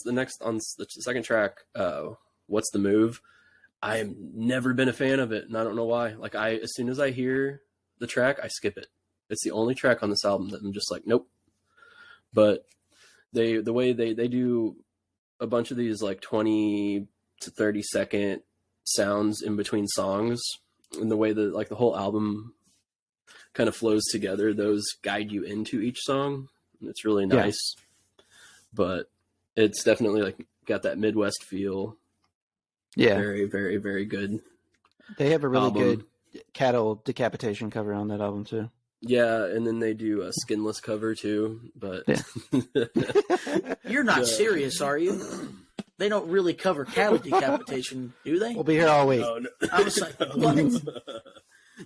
Speaker 4: second track, What's the Move? I've never been a fan of it, and I don't know why. Like as soon as I hear the track, I skip it. It's the only track on this album that I'm just like, nope. But the way they do a bunch of these like 20 to 30 second sounds in between songs, and the way that like the whole album kind of flows together, those guide you into each song. It's really nice. Yeah. But it's definitely like got that Midwest feel.
Speaker 2: Yeah.
Speaker 4: Very, very, very good.
Speaker 2: They have a really
Speaker 4: album.
Speaker 2: good cattle decapitation cover on that album too.
Speaker 4: Yeah, and then they do a skinless cover too, but
Speaker 3: You're not serious, are you? They don't really cover cattle decapitation, do they?
Speaker 2: We'll be here all week.
Speaker 4: no.
Speaker 3: I was like, what?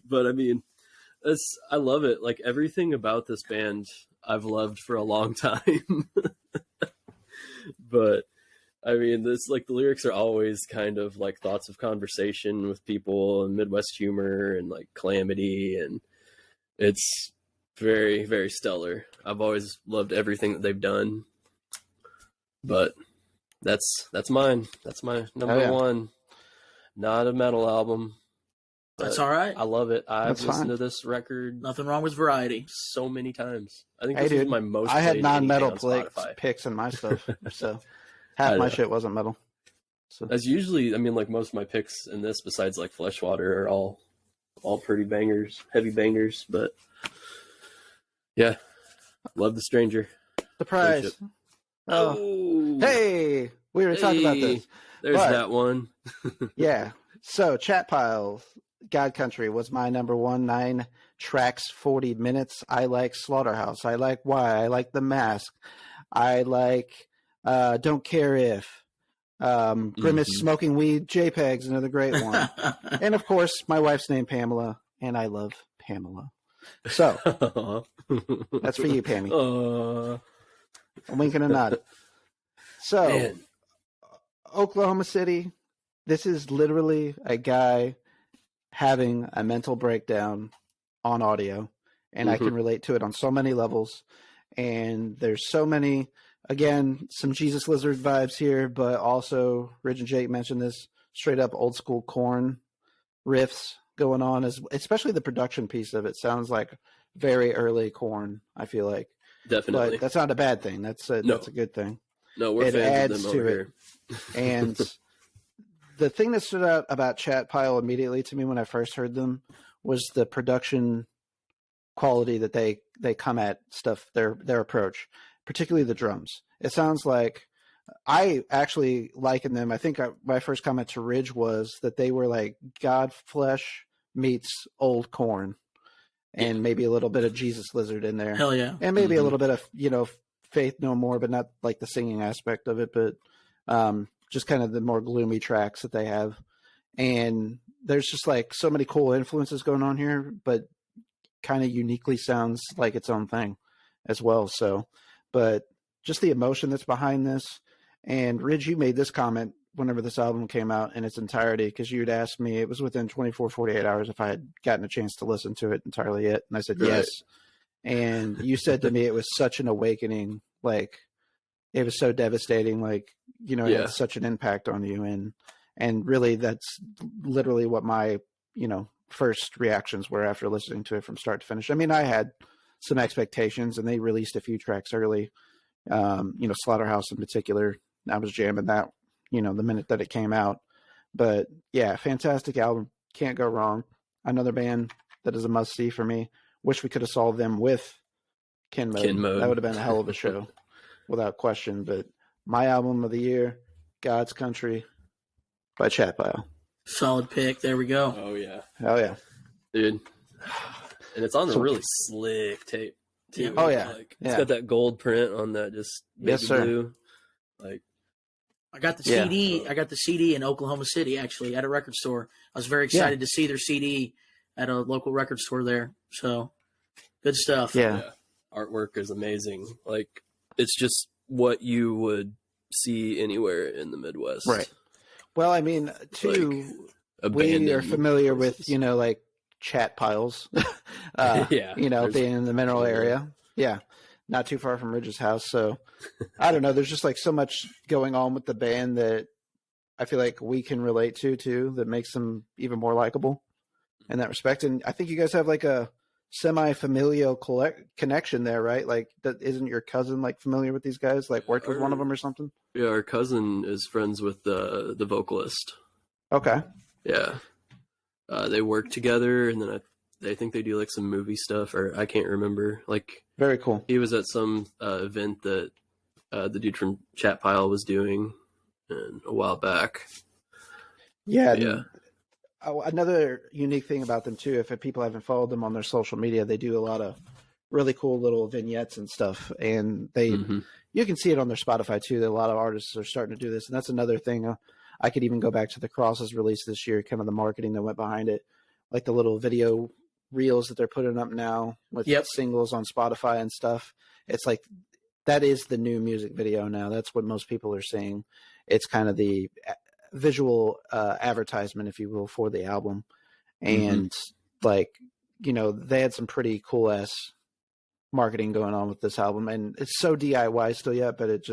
Speaker 4: But I mean, I love it. Like everything about this band I've loved for a long time. But I mean, this like the lyrics are always kind of like thoughts of conversation with people and Midwest humor and like calamity, and it's very, very stellar. I've always loved everything that they've done. But that's mine. That's my number one. Not a metal album.
Speaker 3: That's all right.
Speaker 4: I love it. I've listened to this record
Speaker 3: Nothing wrong with variety.
Speaker 4: so many times. I think
Speaker 2: Hey,
Speaker 4: this is
Speaker 2: dude,
Speaker 4: my most.
Speaker 2: I had
Speaker 4: played
Speaker 2: non-metal
Speaker 4: anything on Spotify.
Speaker 2: picks in my stuff, so half my shit wasn't metal. So
Speaker 4: As usually, I mean, like most of my picks in this, besides like Fleshwater, are all pretty bangers, heavy bangers. But yeah, love the Stranger.
Speaker 2: the prize.
Speaker 4: Friendship.
Speaker 2: Oh, hey, we were talking about this.
Speaker 4: There's
Speaker 2: But-
Speaker 4: that one.
Speaker 2: Yeah. So Chat Pile, God Country was my number one. 9 tracks, 40 minutes. I like Slaughterhouse. I like Why. I like The Mask. I like Don't Care If. Grimace Smoking Weed. JPEG's another great one. And of course, my wife's name Pamela, and I love Pamela. So that's for you, Pammy. A wink and a nod. So,
Speaker 4: Man.
Speaker 2: Oklahoma City, this is literally a guy having a mental breakdown on audio, and I can relate to it on so many levels. And there's so many, again, some Jesus Lizard vibes here, but also, Ridge and Jake mentioned this, straight up old school Korn riffs going on, especially the production piece of it sounds like very early Korn, I feel like.
Speaker 4: Definitely.
Speaker 2: But that's not a bad thing. That's a good thing.
Speaker 4: No, we're
Speaker 2: It
Speaker 4: fans
Speaker 2: adds
Speaker 4: of them
Speaker 2: to
Speaker 4: over
Speaker 2: it.
Speaker 4: here.
Speaker 2: And the thing that stood out about Chat Pile immediately to me when I first heard them was the production quality that they come at stuff, their approach, particularly the drums. It sounds like, I actually liken them. I think my first comment to Ridge was that they were like Godflesh meets old Korn, and maybe a little bit of Jesus Lizard in there.
Speaker 3: Hell yeah.
Speaker 2: And maybe a little bit of, Faith No More, but not like the singing aspect of it, but just kind of the more gloomy tracks that they have. And there's just like so many cool influences going on here, but kind of uniquely sounds like its own thing as well. So, but just the emotion that's behind this. And Ridge, you made this comment whenever this album came out in its entirety, because you'd asked me, it was within 24, 48 hours if I had gotten a chance to listen to it entirely yet. And I said, yes. And you said to me, it was such an awakening. Like, it was so devastating. Like, it had such an impact on you. And really that's literally what my, first reactions were after listening to it from start to finish. I mean, I had some expectations, and they released a few tracks early. Slaughterhouse in particular, I was jamming that, the minute that it came out. But yeah, fantastic album. Can't go wrong. Another band that is a must see for me. Wish we could have solved them with Kin Mode. That would have been a hell of a show without question. But my album of the year, God's Country by Chat Pile.
Speaker 3: Solid pick. There we go.
Speaker 4: Oh, yeah.
Speaker 2: Oh, yeah.
Speaker 4: Dude. And it's on a really slick tape, too.
Speaker 2: Oh, yeah.
Speaker 4: It's got that gold print on that just baby blue. Like,
Speaker 3: I got the CD. I got the CD in Oklahoma City, actually, at a record store. I was very excited to see their CD at a local record store there. So, good stuff.
Speaker 2: Yeah.
Speaker 4: Artwork is amazing. Like, it's just what you would see anywhere in the Midwest.
Speaker 2: Right. Well, I mean, too, we are familiar with, like Chat Piles, being in the mineral area. Yeah. Not too far from Ridge's house. So I don't know. There's just like so much going on with the band that I feel like we can relate to too, that makes them even more likable in that respect. And I think you guys have like a semi-familial connection there, right? Like, that isn't your cousin like familiar with these guys? Like, worked with one of them or something?
Speaker 4: Yeah, our cousin is friends with the vocalist.
Speaker 2: Okay.
Speaker 4: Yeah. They work together, and then I think they do like some movie stuff, or I can't remember. Like,
Speaker 2: very cool.
Speaker 4: He was at some event that the dude from Chat Pile was doing a while back.
Speaker 2: Yeah. another unique thing about them too, if people haven't followed them on their social media, they do a lot of really cool little vignettes and stuff, and you can see it on their Spotify too, that a lot of artists are starting to do this. And that's another thing. I could even go back to the Crosses release this year, kind of the marketing that went behind it, like the little video reels that they're putting up now with singles on Spotify and stuff. It's like, that is the new music video now. That's what most people are saying. It's kind of the visual advertisement, if you will, for the album. And like, they had some pretty cool ass marketing going on with this album, and it's so DIY still yet, but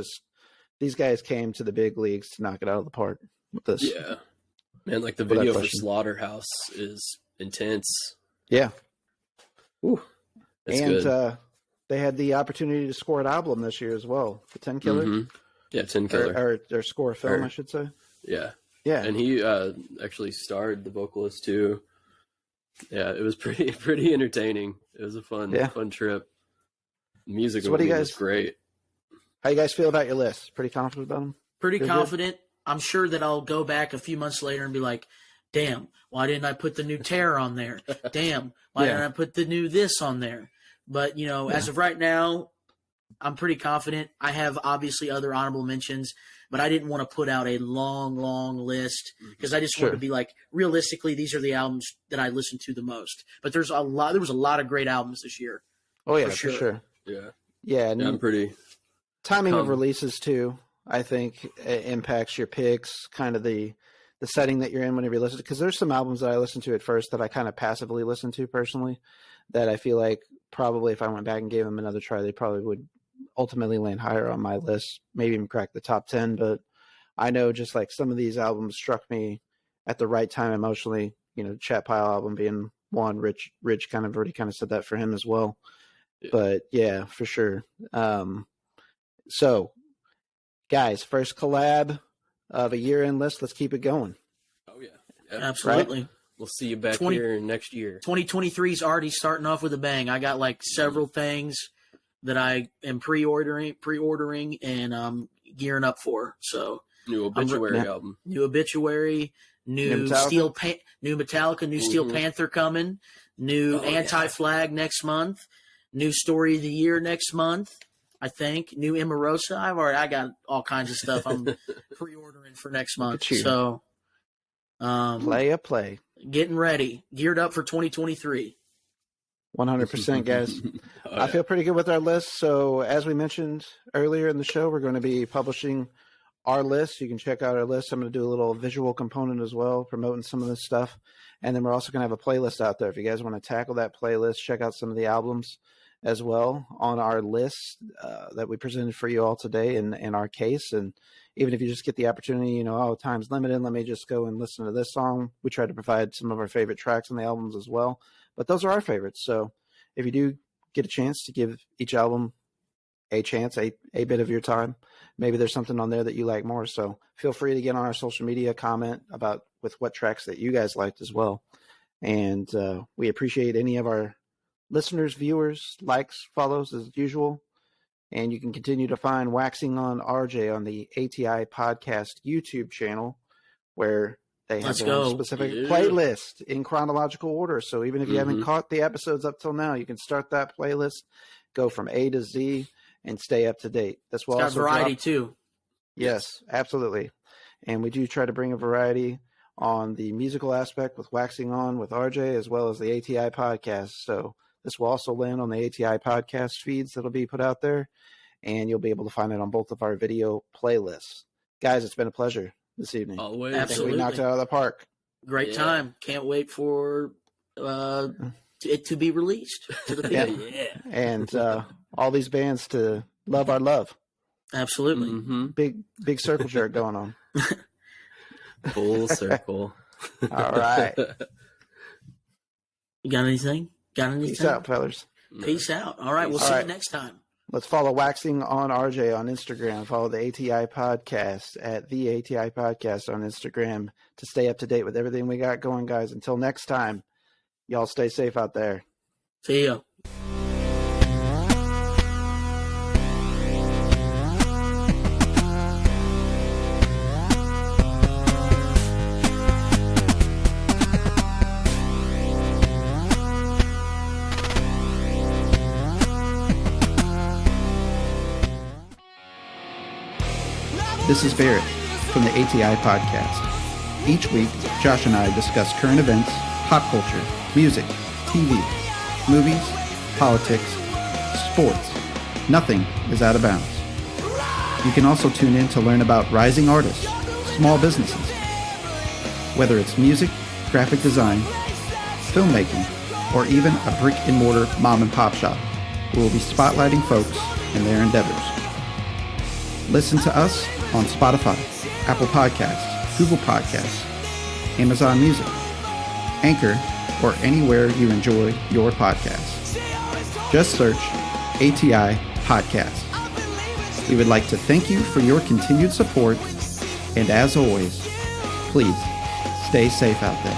Speaker 2: these guys came to the big leagues to knock it out of the park with this.
Speaker 4: Yeah, man, like the video for Slaughterhouse is intense.
Speaker 2: Yeah.
Speaker 4: Ooh, good.
Speaker 2: They had the opportunity to score an album this year as well, the 10 Killer.
Speaker 4: Yeah, 10 Killer.
Speaker 2: Or score a film, I should say.
Speaker 4: Yeah.
Speaker 2: Yeah.
Speaker 4: And he actually starred the vocalist too. Yeah, it was pretty entertaining. It was a fun trip. Music was great.
Speaker 2: How you guys feel about your list? Pretty confident about them?
Speaker 3: Pretty confident. I'm sure that I'll go back a few months later and be like, damn, why didn't I put the new Terror on there? Damn, why didn't I put the new this on there? But, as of right now, I'm pretty confident. I have obviously other honorable mentions, but I didn't want to put out a long list because I just wanted to be like, realistically, these are the albums that I listen to the most. But there was a lot of great albums this year.
Speaker 2: Oh yeah, for sure. Yeah. And
Speaker 4: I'm pretty
Speaker 2: timing of releases too, I think impacts your picks, kind of the setting that you're in whenever you listen to, because there's some albums that I listened to at first that I kind of passively listened to personally, that I feel like probably if I went back and gave them another try, they probably would ultimately land higher on my list, maybe even crack the top 10. But I know just like some of these albums struck me at the right time emotionally, Chat Pile album being one. Rich kind of already kind of said that for him as well. Yeah. But yeah, for sure. So guys, first collab of a year-end list. Let's keep it going.
Speaker 4: Oh yeah,
Speaker 3: absolutely.
Speaker 4: Right? We'll see you back here next year. 2023
Speaker 3: is already starting off with a bang. I got like several things that I am pre-ordering and gearing up for. So
Speaker 4: new Obituary album,
Speaker 3: new Obituary, new Metallica, new Steel Panther coming, new Anti-Flag next month, new Story of the Year next month. I think new Emarosa. I got all kinds of stuff I'm pre-ordering for next month. So,
Speaker 2: play.
Speaker 3: Getting ready, geared up for 2023.
Speaker 2: 100%, guys. I feel pretty good with our list. So, as we mentioned earlier in the show, we're going to be publishing our list. You can check out our list. I'm going to do a little visual component as well, promoting some of this stuff. And then we're also going to have a playlist out there. If you guys want to tackle that playlist, check out some of the albums as well on our list that we presented for you all today in our case. And even if you just get the opportunity, time's limited, let me just go and listen to this song. We try to provide some of our favorite tracks on the albums as well, but those are our favorites. So if you do get a chance to give each album a chance, a bit of your time, maybe there's something on there that you like more. So feel free to get on our social media, comment about with what tracks that you guys liked as well. And we appreciate any of our listeners, viewers, likes, follows as usual. And you can continue to find Waxing-On RJ on the ATI Podcast YouTube channel, where they have their own specific playlist in chronological order. So even if you haven't caught the episodes up till now, you can start that playlist, go from A to Z, and stay up to date. That's what
Speaker 3: got variety too.
Speaker 2: Yes, absolutely. And we do try to bring a variety on the musical aspect with Waxing-On with RJ, as well as the ATI Podcast. So this will also land on the ATI Podcast feeds that'll be put out there, and you'll be able to find it on both of our video playlists. Guys, it's been a pleasure this evening.
Speaker 4: Always.
Speaker 3: Absolutely.
Speaker 2: I think we knocked it out of the park.
Speaker 3: Great time. Can't wait for it to be released to the people.
Speaker 2: Yeah. And all these bands to love our love.
Speaker 3: Absolutely.
Speaker 2: Big circle jerk going on.
Speaker 4: Full circle.
Speaker 2: All right.
Speaker 3: You got anything?
Speaker 2: Peace out, fellas.
Speaker 3: Peace out. All right. We'll see you next time.
Speaker 2: Let's follow Waxing-On RJ on Instagram. Follow the ATI Podcast at the ATI Podcast on Instagram to stay up to date with everything we got going, guys. Until next time, y'all stay safe out there.
Speaker 3: See ya.
Speaker 2: This is Barrett from the ATI Podcast. Each week, Josh and I discuss current events, pop culture, music, TV, movies, politics, sports. Nothing is out of bounds. You can also tune in to learn about rising artists, small businesses. Whether it's music, graphic design, filmmaking, or even a brick-and-mortar mom-and-pop shop, we will be spotlighting folks and their endeavors. Listen to us on Spotify, Apple Podcasts, Google Podcasts, Amazon Music, Anchor, or anywhere you enjoy your podcasts. Just search ATI Podcast. We would like to thank you for your continued support, and as always, please stay safe out there.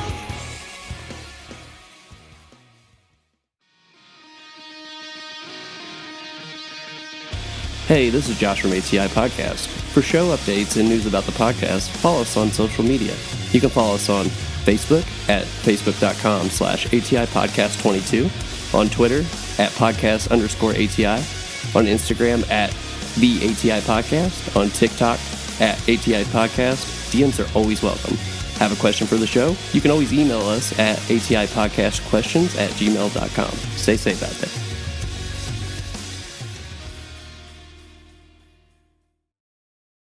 Speaker 5: Hey, this is Josh from ATI Podcast. For show updates and news about the podcast, follow us on social media. You can follow us on Facebook at facebook.com/ATI Podcast 22, on Twitter at podcast_ATI, on Instagram at the ATI Podcast, on TikTok at ATI Podcast. DMs are always welcome. Have a question for the show? You can always email us at atipodcastquestions@gmail.com. Stay safe out there.